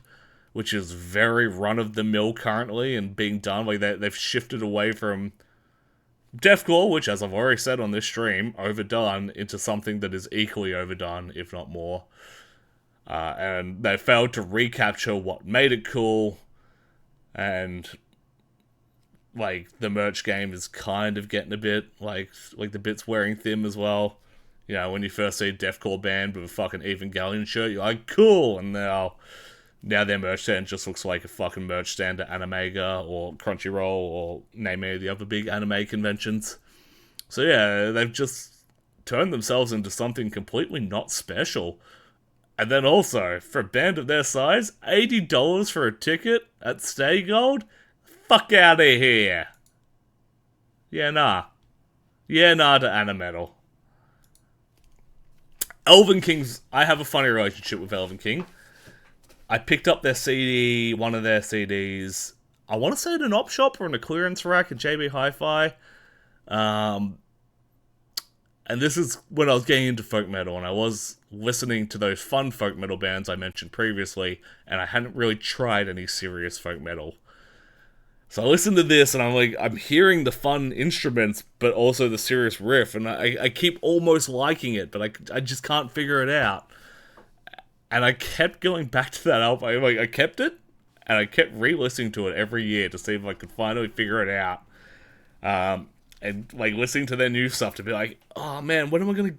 which is very run-of-the-mill currently and being done. Like they've shifted away from deathcore, which, as I've already said on this stream, overdone, into something that is equally overdone, if not more. And they failed to recapture what made it cool, and like the merch game is kind of getting a bit like the bit's wearing thin as well. You know, when you first see a deathcore band with a fucking Evangelion shirt, you're like, cool, and now their merch stand just looks like a fucking merch stand at Animega or Crunchyroll or name any of the other big anime conventions. So yeah, they've just turned themselves into something completely not special. And then also, for a band of their size, $80 for a ticket at Stay Gold? Fuck out of here. Yeah, nah. Yeah, nah to Animetal. Elvenking's... I have a funny relationship with Elvenking. I picked up their CD, one of their CDs, I want to say at an op shop or in a clearance rack at JB Hi-Fi. And this is when I was getting into folk metal, and I was listening to those fun folk metal bands I mentioned previously, and I hadn't really tried any serious folk metal. So I listened to this, and I'm hearing the fun instruments, but also the serious riff, and I keep almost liking it, but I just can't figure it out. And I kept going back to that album. I kept it, and I kept re-listening to it every year to see if I could finally figure it out. And listening to their new stuff to be like, oh man, when am I gonna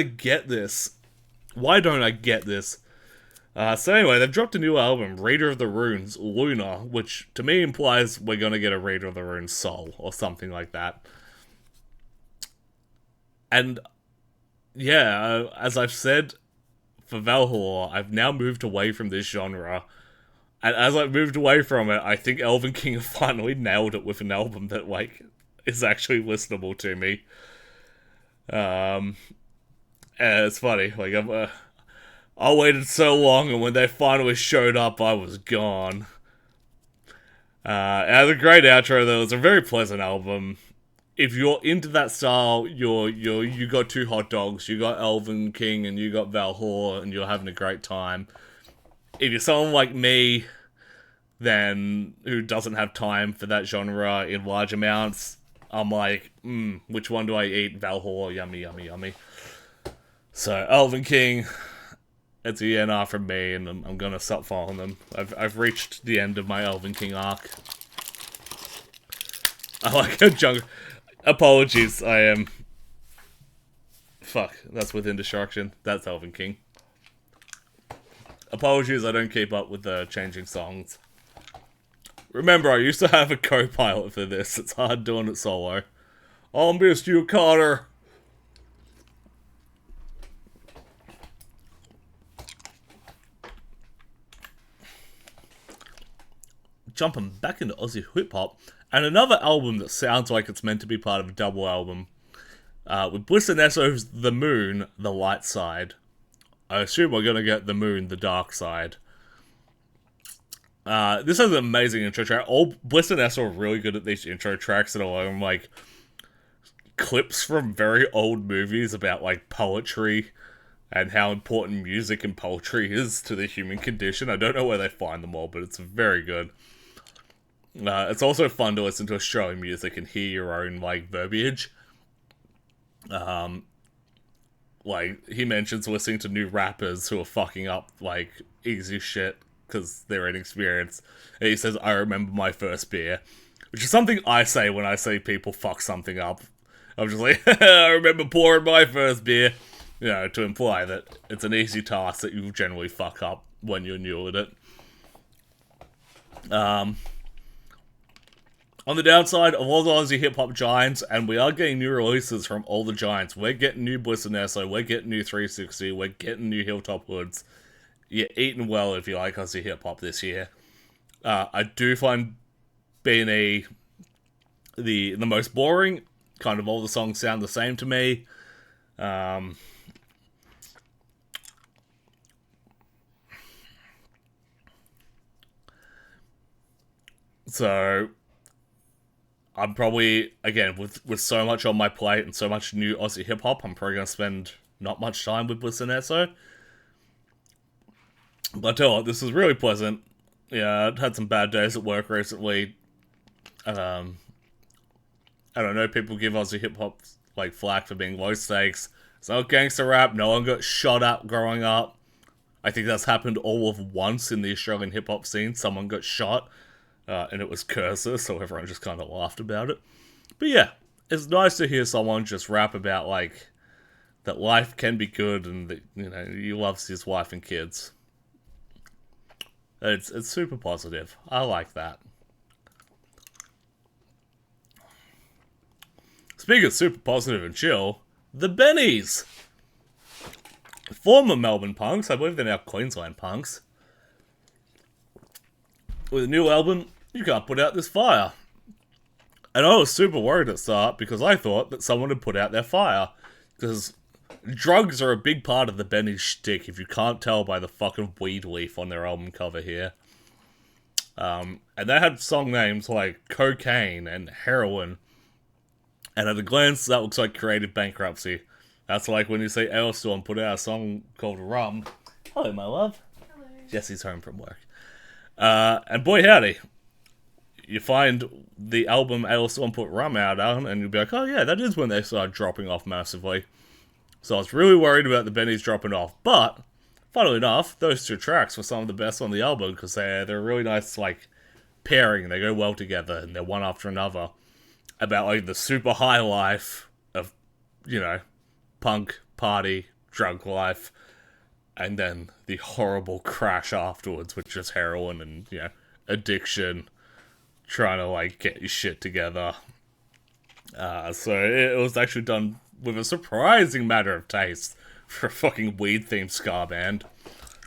get this? Why don't I get this? So anyway, they've dropped a new album, Reader of the Runes, Luna, which to me implies we're gonna get a Reader of the Runes Soul, or something like that. And yeah, as I've said, for Valhalore, I've now moved away from this genre. And as I've moved away from it, I think Elvenking have finally nailed it with an album that, is actually listenable to me. And it's funny, I waited so long, and when they finally showed up, I was gone. It has a great outro, though. It's a very pleasant album. If you're into that style, you got two hot dogs. You got Elvenking and you got Valhalore, and you're having a great time. If you're someone like me, then who doesn't have time for that genre in large amounts, I'm like, which one do I eat? Valhalore, yummy, yummy, yummy. So Elvenking, it's a ENR from me, and I'm gonna stop following them. I've reached the end of my Elvenking arc. I like a junk. Apologies, I am. Fuck, that's Within Destruction. That's Elvenking. Apologies, I don't keep up with the changing songs. Remember, I used to have a co-pilot for this. It's hard doing it solo. I'll miss you, Carter. Jumping back into Aussie hip-hop, and another album that sounds like it's meant to be part of a double album. With Bliss and Esso's The Moon, The Light Side. I assume we're gonna get The Moon, The Dark Side. This has an amazing intro track. All Bliss and Esso are really good at these intro tracks that are clips from very old movies about poetry and how important music and poetry is to the human condition. I don't know where they find them all, but it's very good. It's also fun to listen to Australian music and hear your own, like, verbiage. Like, he mentions listening to new rappers who are fucking up, like, easy shit because they're inexperienced. And he says, I remember my first beer. Which is something I say when I say people fuck something up. I'm just like, I remember pouring my first beer. You know, to imply that it's an easy task that you generally fuck up when you're new at it. On the downside of all the Aussie hip-hop giants, and we are getting new releases from all the giants. We're getting new Bliss and Esso, we're getting new 360, we're getting new Hilltop Hoods. You're eating well if you like Aussie hip-hop this year. I do find B&E the most boring. Kind of all the songs sound the same to me. So I'm probably, again, with so much on my plate and so much new Aussie hip-hop, I'm probably going to spend not much time with Bliss and Esso. But I tell you what, this is really pleasant. Yeah, I've had some bad days at work recently. I don't know, people give Aussie hip-hop, like, flack for being low stakes. It's not gangster rap, no one got shot at growing up. I think that's happened all of once in the Australian hip-hop scene. Someone got shot. And it was Cursor, so everyone just kind of laughed about it. But yeah, it's nice to hear someone just rap about, like, that life can be good and that, you know, he loves his wife and kids. It's super positive. I like that. Speaking of super positive and chill, the Bennies! Former Melbourne punks, I believe they're now Queensland punks. With a new album, you can't put out this fire. And I was super worried at the start because I thought that someone had put out their fire. Because drugs are a big part of the Bennies shtick, if you can't tell by the fucking weed leaf on their album cover here. And they had song names like Cocaine and Heroin. And at a glance, that looks like creative bankruptcy. That's like when you say Ailstorm put out a song called Rum. Hello, my love. Hello. Jesse's home from work. And boy howdy, you find the album Ailstorm put Rum out on, and you'll be like, oh yeah, that is when they started dropping off massively. So I was really worried about the Bennies dropping off, but, funnily enough, those two tracks were some of the best on the album, because they're a really nice, like, pairing, they go well together, and they're one after another, about, like, the super high life of, you know, punk, party, drug life, and then the horrible crash afterwards, which is heroin and, you know, addiction, trying to, like, get your shit together. So it was actually done with a surprising matter of taste for a fucking weed-themed ska band.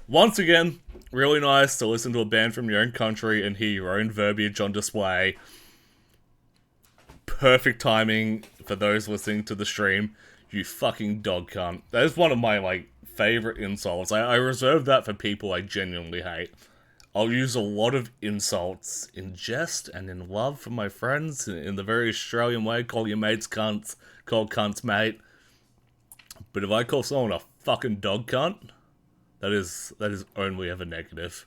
Once again, really nice to listen to a band from your own country and hear your own verbiage on display. Perfect timing for those listening to the stream. You fucking dog cunt. That is one of my, like, favorite insults. I reserve that for people I genuinely hate. I'll use a lot of insults in jest and in love for my friends in the very Australian way. Call your mates cunts. Call cunts mate. But if I call someone a fucking dog cunt, that is only ever negative.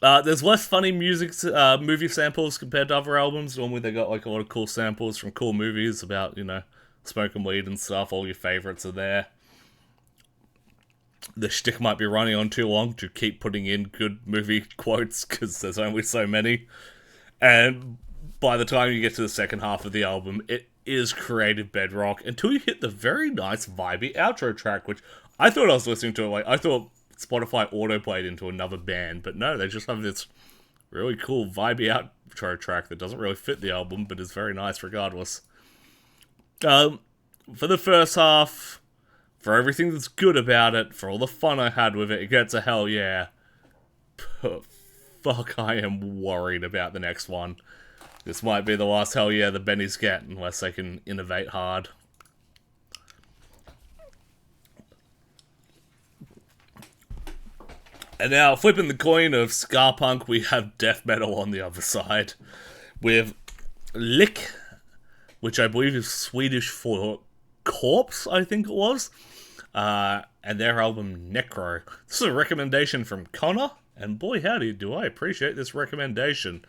There's less funny movie samples compared to other albums. Normally they got like a lot of cool samples from cool movies about, you know, smoking weed and stuff. All your favorites are there. The shtick might be running on too long to keep putting in good movie quotes because there's only so many. And by the time you get to the second half of the album, it is creative bedrock until you hit the very nice vibey outro track, which I thought I was listening to. Like, I thought Spotify autoplayed into another band, but no, they just have this really cool vibey outro track that doesn't really fit the album, but is very nice regardless. For the first half, for everything that's good about it, for all the fun I had with it, it gets a hell yeah. But fuck, I am worried about the next one. This might be the last hell yeah the Bennies get, unless they can innovate hard. And now, flipping the coin of ska punk, we have death metal on the other side. With Lick, which I believe is Swedish for corpse, I think it was. and their album Necro. This is a recommendation from Connor, and boy howdy do I appreciate this recommendation.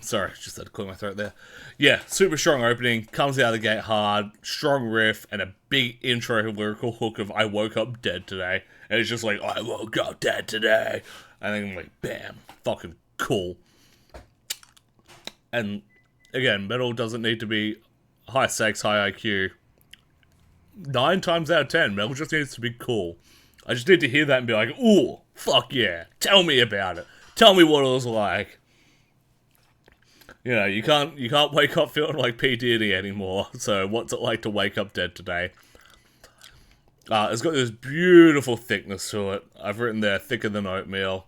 Sorry, just had to clear my throat there. Yeah, super strong opening, comes out of the gate hard, strong riff, and a big intro lyrical hook of I woke up dead today. And it's just like, I woke up dead today. And then I'm like, bam, fucking cool. And again, metal doesn't need to be high stakes, high IQ. 9 times out of 10, metal just needs to be cool. I just need to hear that and be like, ooh, fuck yeah, tell me about it. Tell me what it was like. You know, you can't wake up feeling like P. Diddy anymore. So what's it like to wake up dead today? It's got this beautiful thickness to it. I've written there, thicker than oatmeal,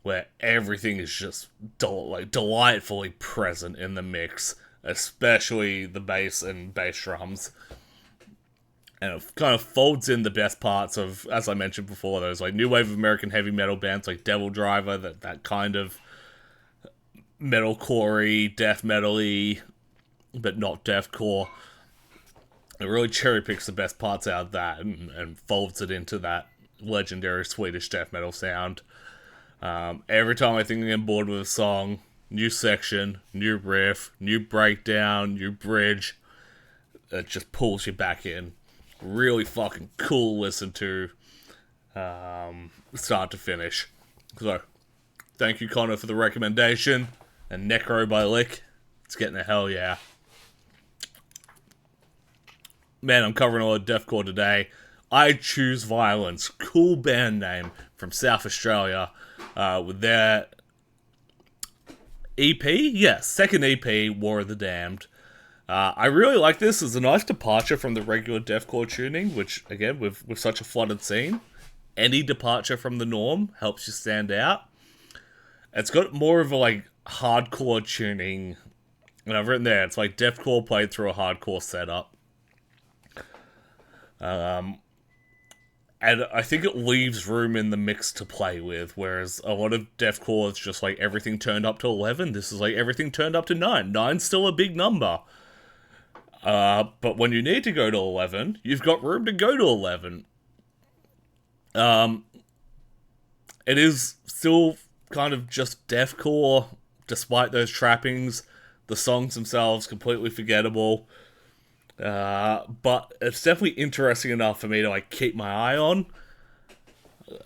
where everything is just delightfully present in the mix, especially the bass and bass drums. And it kind of folds in the best parts of, as I mentioned before, those like new wave of American heavy metal bands like Devil Driver, that kind of metalcore-y, death metal-y, but not deathcore. It really cherry picks the best parts out of that and folds it into that legendary Swedish death metal sound. Every time I think I'm on board with a song, new section, new riff, new breakdown, new bridge, it just pulls you back in. Really fucking cool listen to, start to finish. So, thank you, Connor, for the recommendation. And Necro by Lick, it's getting a hell yeah. Man, I'm covering a lot of deathcore today. I Choose Violence, cool band name from South Australia, with their EP? Yes, second EP, War of the Damned. I really like this. It's a nice departure from the regular deathcore tuning, which, again, with such a flooded scene, any departure from the norm helps you stand out. It's got more of a, like, hardcore tuning, and I've written there, it's like deathcore played through a hardcore setup. And I think it leaves room in the mix to play with, whereas a lot of deathcore is just like everything turned up to 11. This is like everything turned up to 9. 9's still a big number. But when you need to go to 11, you've got room to go to 11. It is still kind of just deathcore, despite those trappings. The songs themselves, completely forgettable. But it's definitely interesting enough for me to like keep my eye on.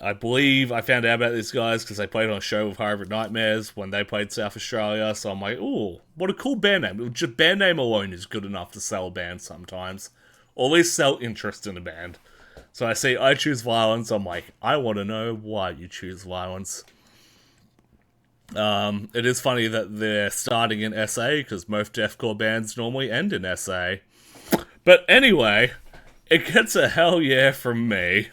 I believe I found out about these guys because they played on a show with Hybrid Nightmares when they played South Australia, so I'm like, ooh, what a cool band name. Just band name alone is good enough to sell a band sometimes. Or at least sell interest in a band. So I see I Choose Violence, I'm like, I want to know why you choose violence. It is funny that they're starting in SA, because most deathcore bands normally end in SA. But anyway, it gets a hell yeah from me.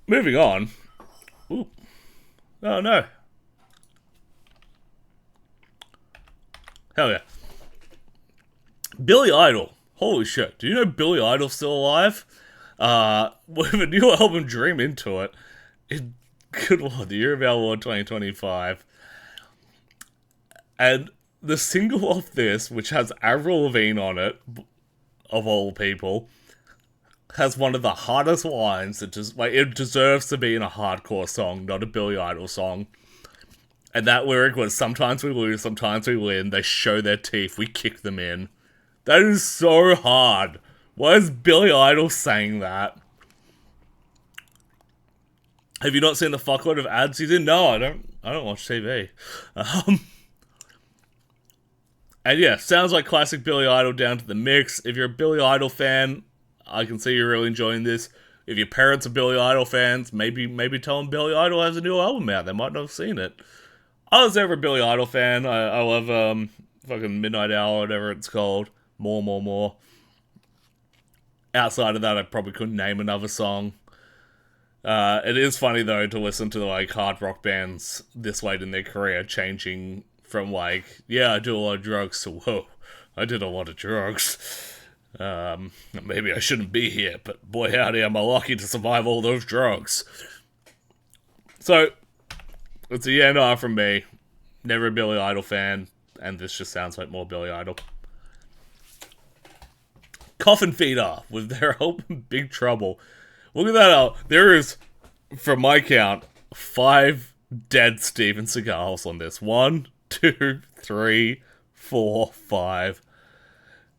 Moving on. Ooh. Oh no. Hell yeah. Billy Idol. Holy shit. Do you know Billy Idol's still alive? With a new album, Dream Into It. Good lord, the year of our Lord 2025. And the single off this, which has Avril Lavigne on it, of all people, has one of the hardest lines. It deserves to be in a hardcore song, not a Billy Idol song. And that lyric was, sometimes we lose, sometimes we win. They show their teeth, we kick them in. That is so hard. Why is Billy Idol saying that? Have you not seen the fuckload of ads he's in? No, I don't watch TV. And yeah, sounds like classic Billy Idol down to the mix. If you're a Billy Idol fan, I can see you're really enjoying this. If your parents are Billy Idol fans, maybe tell them Billy Idol has a new album out. They might not have seen it. I was never a Billy Idol fan. I love fucking Midnight Hour, whatever it's called. More. Outside of that, I probably couldn't name another song. It is funny though to listen to like hard rock bands this late in their career changing from like, yeah, I do a lot of drugs to, whoa, I did a lot of drugs. Maybe I shouldn't be here, but boy howdy, am I lucky to survive all those drugs. So, it's a yeah-no from me. Never a Billy Idol fan, and this just sounds like more Billy Idol. Coffin Feeder with their album Big Trouble. Look at that out. There is, from my count, 5 dead Steven Seagals on this. 1, 2, 3, 4, 5.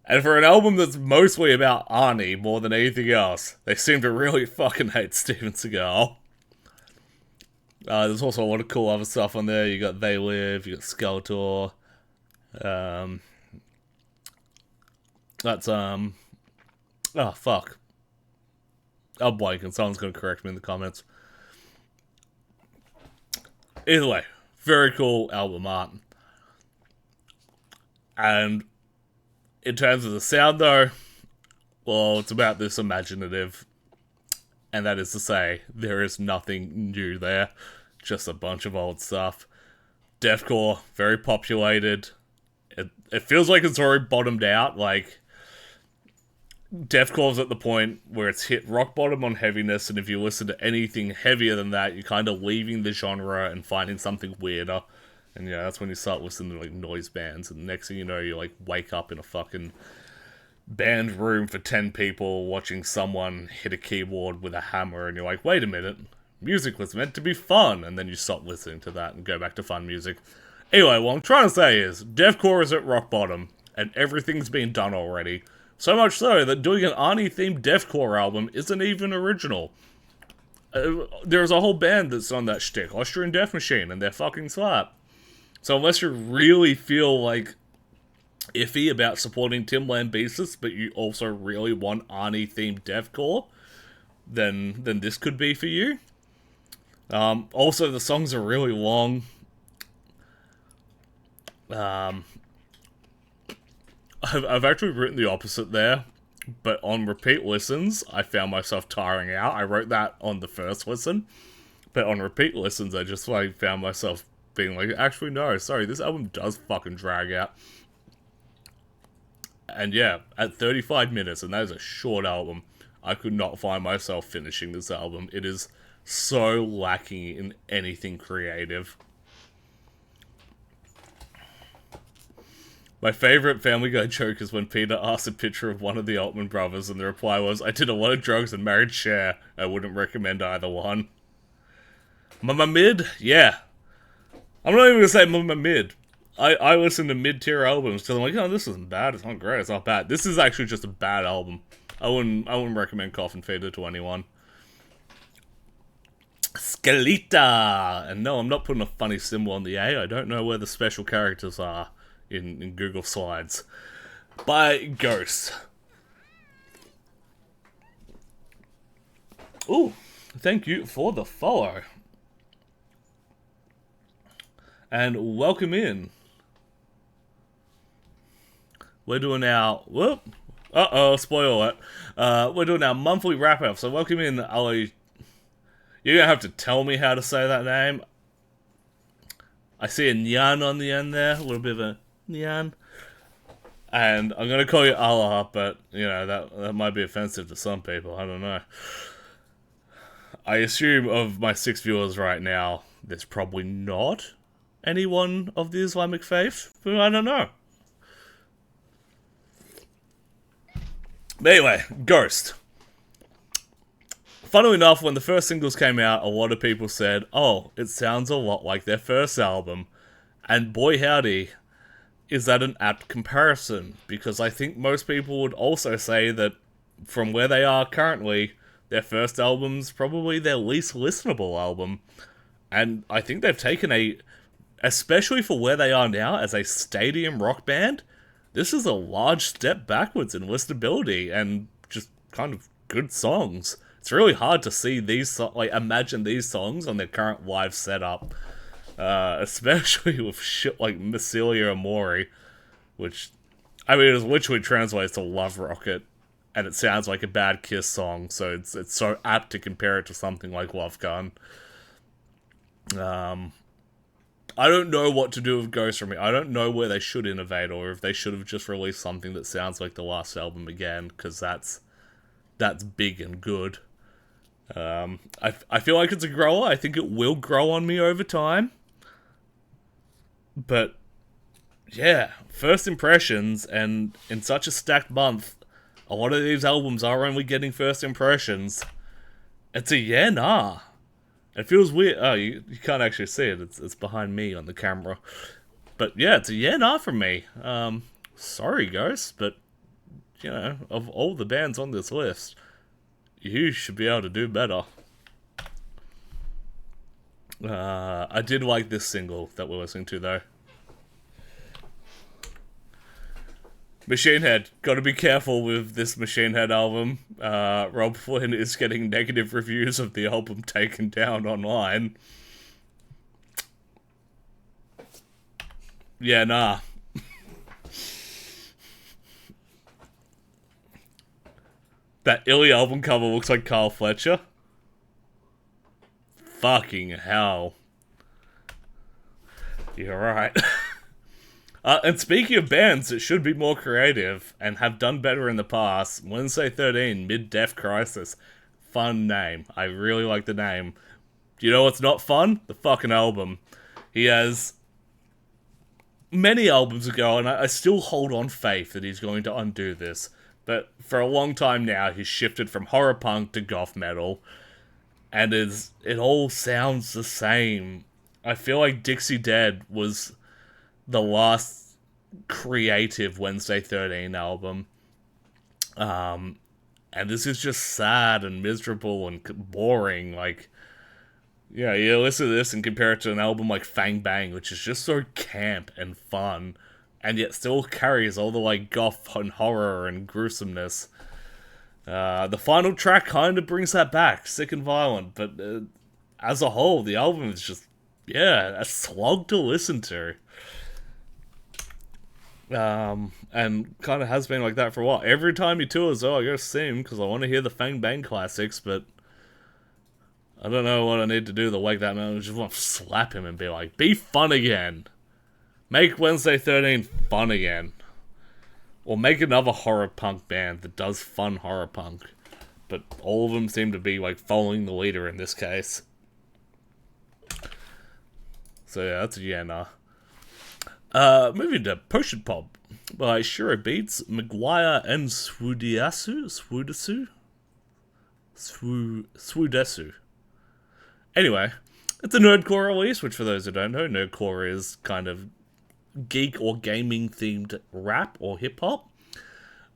And for an album that's mostly about Arnie more than anything else, they seem to really fucking hate Steven Seagal. There's also a lot of cool other stuff on there. You got They Live, you got Skeletor. That's, oh, fuck. I'm blanking. Someone's going to correct me in the comments. Either way, very cool album art. And in terms of the sound, though, well, it's about this imaginative. And that is to say, there is nothing new there. Just a bunch of old stuff. Deathcore, very populated. It feels like it's already bottomed out. Like, Deathcore's at the point where it's hit rock bottom on heaviness, and if you listen to anything heavier than that, you're kind of leaving the genre and finding something weirder. And yeah, that's when you start listening to like noise bands, and the next thing you know, you like wake up in a fucking band room for 10 people watching someone hit a keyboard with a hammer, and you're like, wait a minute, music was meant to be fun, and then you stop listening to that and go back to fun music. Anyway, what I'm trying to say is, deathcore is at rock bottom, and everything's been done already. So much so that doing an Arnie-themed deathcore album isn't even original. There's a whole band that's on that shtick, Austrian Death Machine, and they're fucking slap. So unless you really feel like iffy about supporting Tim Lambesis, but you also really want Arnie-themed deathcore, then this could be for you. Also, the songs are really long. I've actually written the opposite there, but on repeat listens, I found myself tiring out. I wrote that on the first listen, but on repeat listens, I just like found myself being like, actually no, sorry, this album does fucking drag out. And yeah, at 35 minutes, and that is a short album, I could not find myself finishing this album. It is so lacking in anything creative. My favourite Family Guy joke is when Peter asked a picture of one of the Altman brothers, and the reply was, I did a lot of drugs and married Cher. I wouldn't recommend either one. Mama Mid? Yeah. I'm not even going to say Mama Mid. I listen to mid-tier albums, because I'm like, oh, this isn't bad, it's not great, it's not bad. This is actually just a bad album. I wouldn't recommend Coffin Feeder to anyone. Skeleta! And no, I'm not putting a funny symbol on the A. I don't know where the special characters are in Google Slides. By Ghost. Ooh, thank you for the follow. And welcome in. We're doing our... Whoop. Uh-oh, spoil it. We're doing our monthly wrap-up. So welcome in, Illy. You're going to have to tell me how to say that name. I see a nyan on the end there. A little bit of a nyan. And I'm going to call you Allah, but, you know, that might be offensive to some people. I don't know. I assume of my 6 viewers right now, there's probably not anyone of the Islamic faith, but I don't know. But anyway, Ghost. Funnily enough, when the first singles came out, a lot of people said, oh, it sounds a lot like their first album. And boy howdy, is that an apt comparison. Because I think most people would also say that from where they are currently, their first album's probably their least listenable album. And I think they've taken especially for where they are now as a stadium rock band, this is a large step backwards in listenability and just kind of good songs. It's really hard to see these, imagine these songs on their current live setup, especially with shit like Mycelia Amore, which, I mean, it literally translates to Love Rocket, and it sounds like a bad Kiss song, so it's so apt to compare it to something like Love Gun. I don't know what to do with Ghost from me. I don't know where they should innovate, or if they should have just released something that sounds like the last album again, because that's big and good. I feel like it's a grower. I think it will grow on me over time. But yeah, first impressions, and in such a stacked month, a lot of these albums are only getting first impressions. It's a yeah, nah. It feels weird. Oh, you can't actually see it. It's behind me on the camera. But yeah, it's a yeah, nah from me. Sorry, Ghost, but you know, of all the bands on this list, you should be able to do better. I did like this single that we're listening to, though. Machine Head. Gotta be careful with this Machine Head album. Rob Flynn is getting negative reviews of the album taken down online. Yeah, nah. That Illy album cover looks like Carl Fletcher. Fucking hell. You're right. And speaking of bands that should be more creative and have done better in the past, Wednesday 13, Mid-Death Crisis. Fun name. I really like the name. Do you know what's not fun? The fucking album. He has many albums ago, and I still hold on faith that he's going to undo this. But for a long time now, he's shifted from horror punk to goth metal, and it all sounds the same. I feel like Dixie Dead was the last creative Wednesday 13 album. And this is just sad and miserable and boring. Like, yeah, you listen to this and compare it to an album like Fang Bang, which is just so camp and fun, and yet still carries all the like goth and horror and gruesomeness. The final track kind of brings that back, Sick and Violent, but as a whole, the album is just, yeah, a slog to listen to. And kind of has been like that for a while. Every time he tours, I gotta see him because I want to hear the Fang Bang classics, but I don't know what I need to do to wake that man. I just want to slap him and be like, be fun again. Make Wednesday 13 fun again. Or make another horror punk band that does fun horror punk. But all of them seem to be like following the leader in this case. So yeah, that's a yeah, nah. Moving to Potion Pop by Shirobeats, McGwire, and Swoodeasu. Swoodeasu. Anyway, it's a nerdcore release, which for those who don't know, nerdcore is kind of geek or gaming themed rap or hip hop.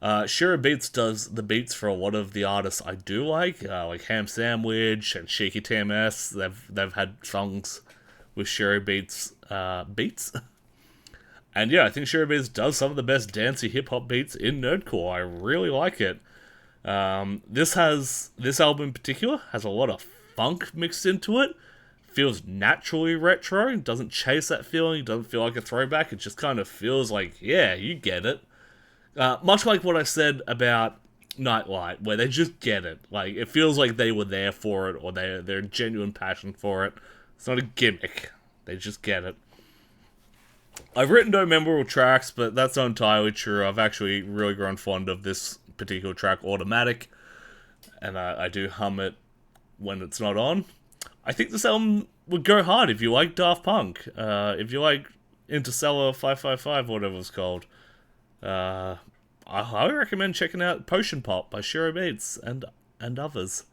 Shirobeats does the beats for a lot of the artists I do like Ham Sandwich and Shiki TMS. They've had songs with Shirobeats beats. And yeah, I think Shirobeats does some of the best dancey hip-hop beats in nerdcore. I really like it. This album in particular has a lot of funk mixed into it. Feels naturally retro. Doesn't chase that feeling. Doesn't feel like a throwback. It just kind of feels like, yeah, you get it. Much like what I said about Nightlight, where they just get it. Like, it feels like they were there for it, or they're genuine passion for it. It's not a gimmick. They just get it. I've written no memorable tracks, but that's not entirely true. I've actually really grown fond of this particular track, Automatic, and I do hum it when it's not on. I think this album would go hard if you like Daft Punk, if you like Interstellar 555, whatever it's called. I highly recommend checking out Potion Pop by Shirobeats and others.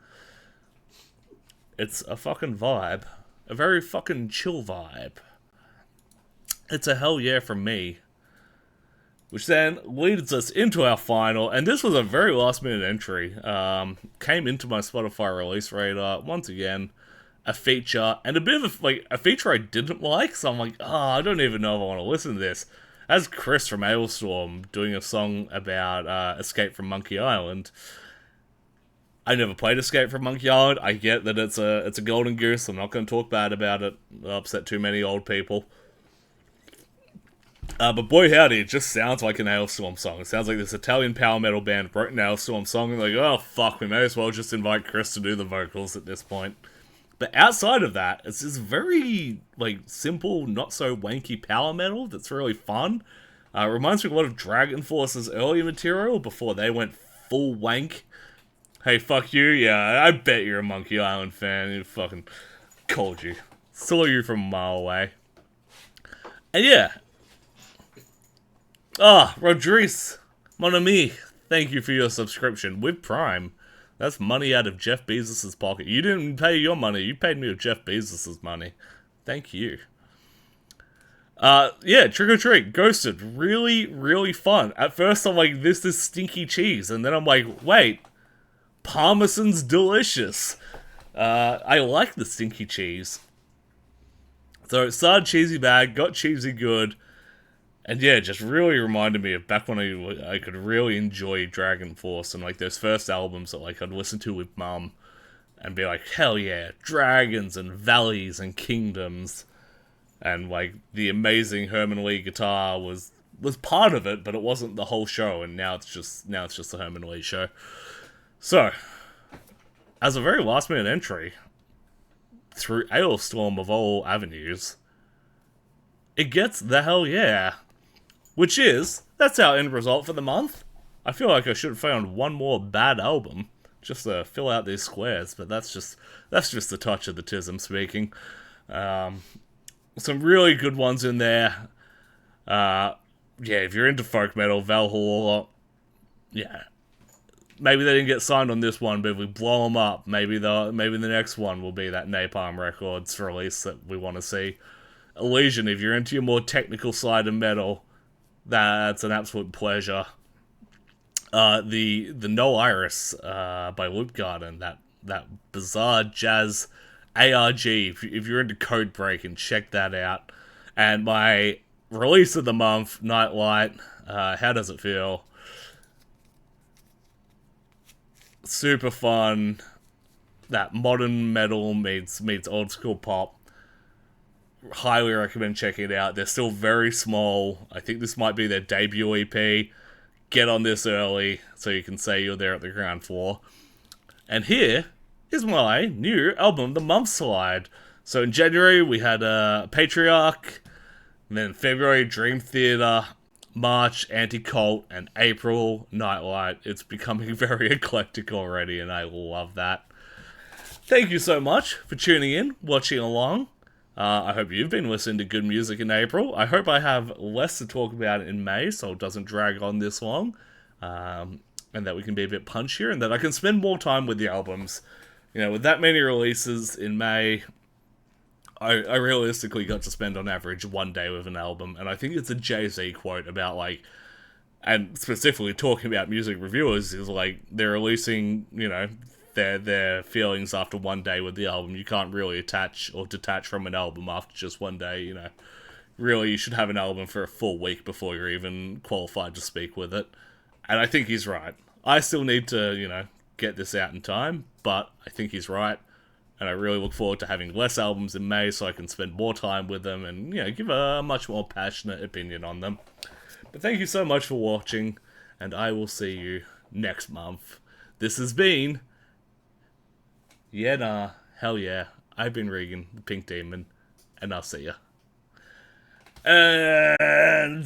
It's a fucking vibe. A very fucking chill vibe. It's a hell yeah from me. Which then leads us into our final, and this was a very last minute entry. Came into my Spotify release radar, once again, a feature, and a bit of a feature I didn't like, so I'm like, I don't even know if I want to listen to this. As Chris from Hailstorm doing a song about Escape from Monkey Island. I never played Escape from Monkey Island. I get that it's a golden goose. I'm not going to talk bad about it. It'll upset too many old people. But boy howdy, it just sounds like an Hailstorm song. It sounds like this Italian power metal band wrote an Hailstorm song and like, oh fuck, we may as well just invite Chris to do the vocals at this point. But outside of that, it's this very simple, not so wanky power metal that's really fun. Reminds me a lot of Dragon Force's earlier material before they went full wank. Hey, fuck you. Yeah, I bet you're a Monkey Island fan. You fucking called you. Saw you from a mile away. And yeah. Ah, Rodriguez, mon ami, thank you for your subscription with Prime. That's money out of Jeff Bezos' pocket. You didn't pay your money. You paid me with Jeff Bezos' money. Thank you. Yeah, Trick or Treat, Ghosted, really, really fun. At first I'm like, this is stinky cheese. And then I'm like, wait, Parmesan's delicious. I like the stinky cheese. So it started cheesy bad, got cheesy good, and yeah, just really reminded me of back when I could really enjoy Dragon Force and like those first albums that like I'd listen to with mum and be like, hell yeah, dragons and valleys and kingdoms, and like the amazing Herman Lee guitar was part of it, but it wasn't the whole show. And now it's just the Herman Lee show. So, as a very last minute entry, through Ailstorm of all avenues, it gets the hell yeah. Which is, that's our end result for the month. I feel like I should have found one more bad album, just to fill out these squares, but that's just the touch of the tism speaking. Some really good ones in there. Yeah, if you're into folk metal, Valhalore, yeah. Maybe they didn't get signed on this one, but if we blow them up, maybe the next one will be that Napalm Records release that we want to see. Allegaeon, if you're into your more technical side of metal, that's an absolute pleasure. The No Iris by Loop Garden, that bizarre jazz ARG. If you're into Code Breaking, check that out. And my release of the month, Nightlight. How does it feel? Super fun. That modern metal meets old school pop. Highly recommend checking it out. They're still very small. I think this might be their debut EP. Get on this early so you can say you're there at the ground floor. And here is my new album, The Month Slide. So in January we had Patriarch, and then February Dream Theater, March Anti-Cult, and April Nightlight. It's becoming very eclectic already, and I love that. Thank you so much for tuning in, watching along. I hope you've been listening to good music in April. I hope I have less to talk about in May, so it doesn't drag on this long. And that we can be a bit punchier, and that I can spend more time with the albums. You know, with that many releases in May, I realistically got to spend on average 1 day with an album. And I think it's a Jay-Z quote about, like, and specifically talking about music reviewers, is like, they're releasing, you know, their feelings after 1 day with the album. You can't really attach or detach from an album after just 1 day, you know. Really, you should have an album for a full week before you're even qualified to speak with it. And I think he's right. I still need to, you know, get this out in time, but I think he's right. And I really look forward to having less albums in May so I can spend more time with them and, you know, give a much more passionate opinion on them. But thank you so much for watching, and I will see you next month. This has been... Yeah, nah, hell yeah. I've been Regan, the Pink Demon, and I'll see ya. And